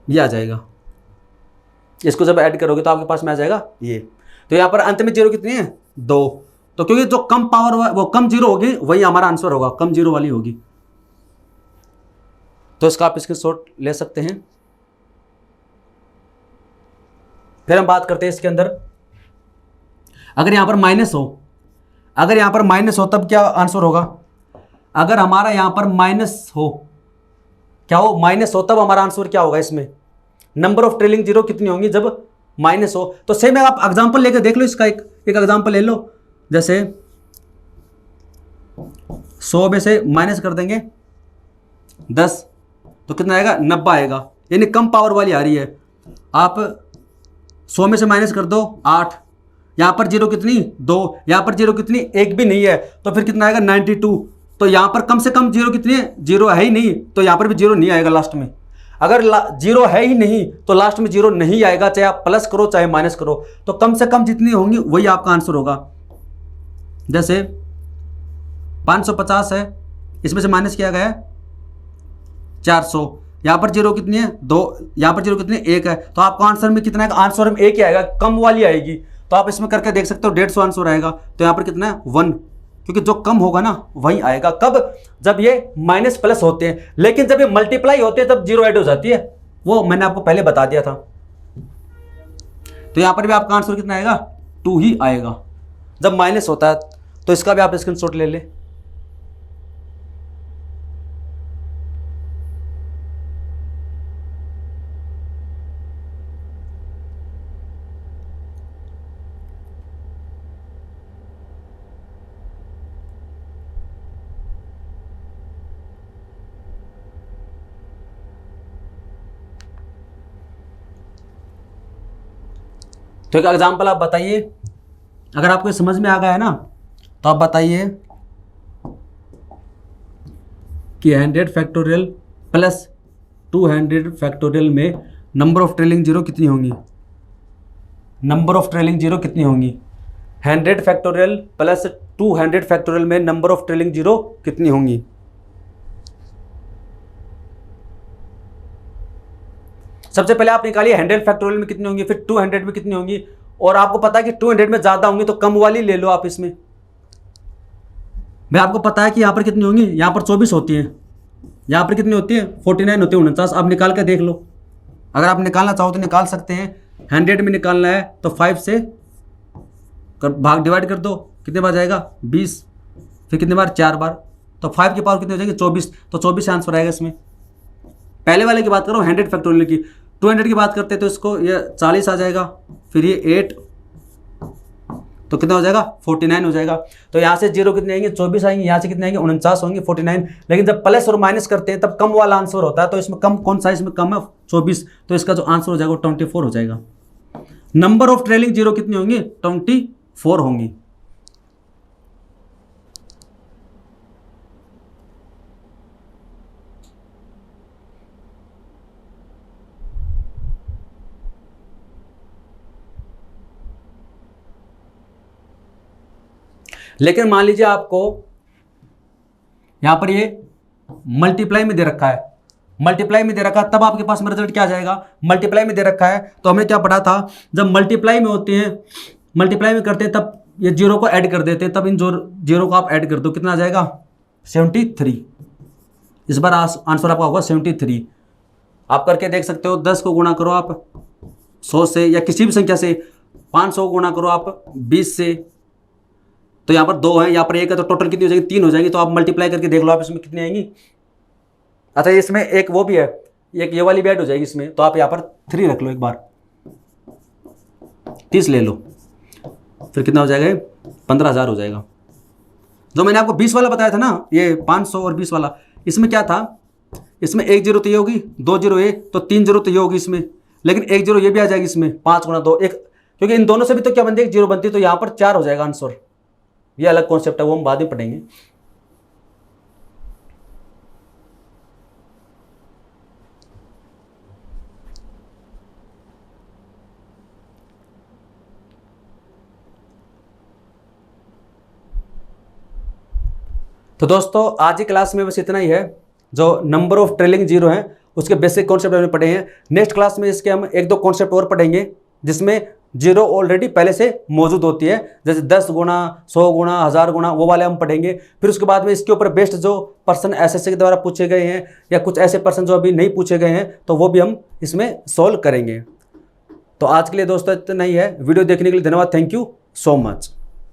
ये आ जाएगा। इसको जब ऐड करोगे तो आपके पास में आ जाएगा ये। तो यहाँ पर अंत में जीरो कितनी है, 2। तो क्योंकि जो कम पावर वो कम जीरो होगी वही हमारा आंसर होगा, कम जीरो वाली होगी। तो इसका आप स्क्रीनशॉट ले सकते हैं। फिर हम बात करते हैं इसके अंदर, अगर यहां पर माइनस हो, अगर यहां पर माइनस हो तब क्या आंसर होगा, अगर हमारा यहां पर माइनस हो, क्या हो, माइनस हो तब हमारा आंसर क्या होगा, इसमें नंबर ऑफ ट्रेलिंग जीरो कितनी होंगी जब माइनस हो। तो सेम है, आप एग्जांपल लेकर देख लो इसका, एक एग्जांपल ले लो। जैसे 100 में से माइनस कर देंगे 10 तो कितना आएगा, 90 आएगा, यानी कम पावर वाली आ रही है। आप 100 में से माइनस कर दो 8, यहां पर जीरो कितनी, 2, यहां पर जीरो कितनी, 1 भी नहीं है, तो फिर कितना आएगा 92। तो यहां पर कम से कम जीरो कितनी है, जीरो है ही नहीं, तो यहां पर भी जीरो नहीं आएगा लास्ट में। अगर जीरो है ही नहीं तो लास्ट में जीरो नहीं आएगा, चाहे आप प्लस करो चाहे माइनस करो, तो कम से कम जितनी होंगी वही आपका आंसर होगा। जैसे 550 है, इसमें से माइनस किया गया है 400, यहां पर जीरो कितनी है, 2, यहां पर जीरो कितनी है, 1 है, तो आपको आंसर में कितना आएगा, आंसर में 1 ही आएगा, कम वाली आएगी। तो आप इसमें करके देख सकते हो 150 आंसर आएगा। तो यहां पर कितना है, 1, क्योंकि जो कम होगा ना वही आएगा। कब, जब ये माइनस प्लस होते हैं, लेकिन जब ये मल्टीप्लाई होते हैं तब जीरो ऐड हो जाती है, वो मैंने आपको पहले बता दिया था। तो यहां पर भी आपका आंसर कितना आएगा, 2 ही आएगा जब माइनस होता है। तो इसका भी आप स्क्रीनशॉट ले ले। तो एक एग्जाम्पल आप बताइए, अगर आपको ये समझ में आ गया है ना तो आप बताइए कि 100 फैक्टोरियल प्लस 200 फैक्टोरियल में नंबर ऑफ ट्रेलिंग जीरो कितनी होंगी? नंबर ऑफ ट्रेलिंग जीरो कितनी होंगी? 100 फैक्टोरियल प्लस 200 फैक्टोरियल में नंबर ऑफ ट्रेलिंग जीरो कितनी होंगी? सबसे पहले आप निकालिए 100 फैक्टोरियल में कितनी होंगी, फिर 200 में कितनी होंगी, और आपको पता है कि 200 में ज्यादा होंगी तो कम वाली ले लो आप इसमें। भाई आपको पता है कि यहां पर कितनी होंगी, यहां पर 24 होती है, यहां पर कितनी होती है 49 होती है 49। आप निकाल कर देख लो, अगर आप निकालना चाहो तो निकाल सकते हैं। 100 में निकालना है तो 5 से भाग डिवाइड कर दो, कितने बार जाएगा 20, फिर कितने बार 4 बार, तो 5 की पावर कितनी हो जाएगी 24, तो 24 आंसर आएगा इसमें। पहले वाले की बात करो 100 फैक्टोरियल की, 200 की बात करते हैं तो इसको ये 40 आ जाएगा, फिर ये 8, तो कितना हो जाएगा 49 हो जाएगा। तो यहाँ से जीरो कितने आएंगे 24 आएंगे, यहाँ से कितने आएंगे 49 होंगे 49। लेकिन जब प्लस और माइनस करते हैं तब कम वाला आंसर होता है, तो इसमें कम कौन सा, इसमें कम है 24, तो इसका जो आंसर हो जाएगा वो 24 हो जाएगा। नंबर ऑफ ट्रेलिंग जीरो कितनी होंगी 24 होंगी। लेकिन मान लीजिए आपको यहां पर ये मल्टीप्लाई में दे रखा है, मल्टीप्लाई में दे रखा है, तब आपके पास में रिजल्ट क्या आ जाएगा, मल्टीप्लाई में दे रखा है। तो हमने क्या पढ़ा था, जब मल्टीप्लाई में होते हैं, मल्टीप्लाई में करते हैं तब ये जीरो को ऐड कर देते हैं, तब इन जीरो को आप ऐड कर दो, कितना आ जाएगा 73। इस बार आंसर आपका होगा 73। आप करके देख सकते हो, 10 को गुणा करो आप 100 से या किसी भी संख्या से, 500 को गुणा करो आप 20 से, तो यहाँ पर 2 है, यहाँ पर 1 है, तो टोटल कितनी हो जाएगी 3 हो जाएगी। तो आप मल्टीप्लाई करके देख लो आप इसमें कितनी आएंगी। अच्छा इसमें एक वो भी है, एक ये वाली भी ऐड हो जाएगी इसमें, तो आप यहाँ पर 3 रख लो, एक बार 30 ले लो, फिर कितना हो जाएगा 15,000 हो जाएगा। जो मैंने आपको 20 वाला बताया था ना, ये 500 और 20 वाला, इसमें क्या था, इसमें 1 जीरो तो ये होगी, 2 जीरो ये, तो 3 जीरो तो ये होगी इसमें, लेकिन 1 जीरो ये भी आ जाएगी इसमें, 5 गुणा 2 1, क्योंकि इन दोनों से भी तो क्या बनती है 1 जीरो बनती है, तो यहाँ पर 4 हो जाएगा आंसर। ये अलग कॉन्सेप्ट है, वो हम बाद में पढ़ेंगे। तो दोस्तों आज की क्लास में बस इतना ही है। जो नंबर ऑफ ट्रेलिंग जीरो है उसके बेसिक कॉन्सेप्ट हमने पढ़े हैं। नेक्स्ट क्लास में इसके हम 1-2 कॉन्सेप्ट और पढ़ेंगे जिसमें जीरो ऑलरेडी पहले से मौजूद होती है, जैसे 10 गुणा 100 गुणा 1000 गुणा, वो वाले हम पढ़ेंगे। फिर उसके बाद में इसके ऊपर बेस्ड जो प्रश्न एसएससी के द्वारा पूछे गए हैं या कुछ ऐसे प्रश्न जो अभी नहीं पूछे गए हैं, तो वो भी हम इसमें सॉल्व करेंगे। तो आज के लिए दोस्तों इतना ही है। वीडियो देखने के लिए धन्यवाद। Thank you so much.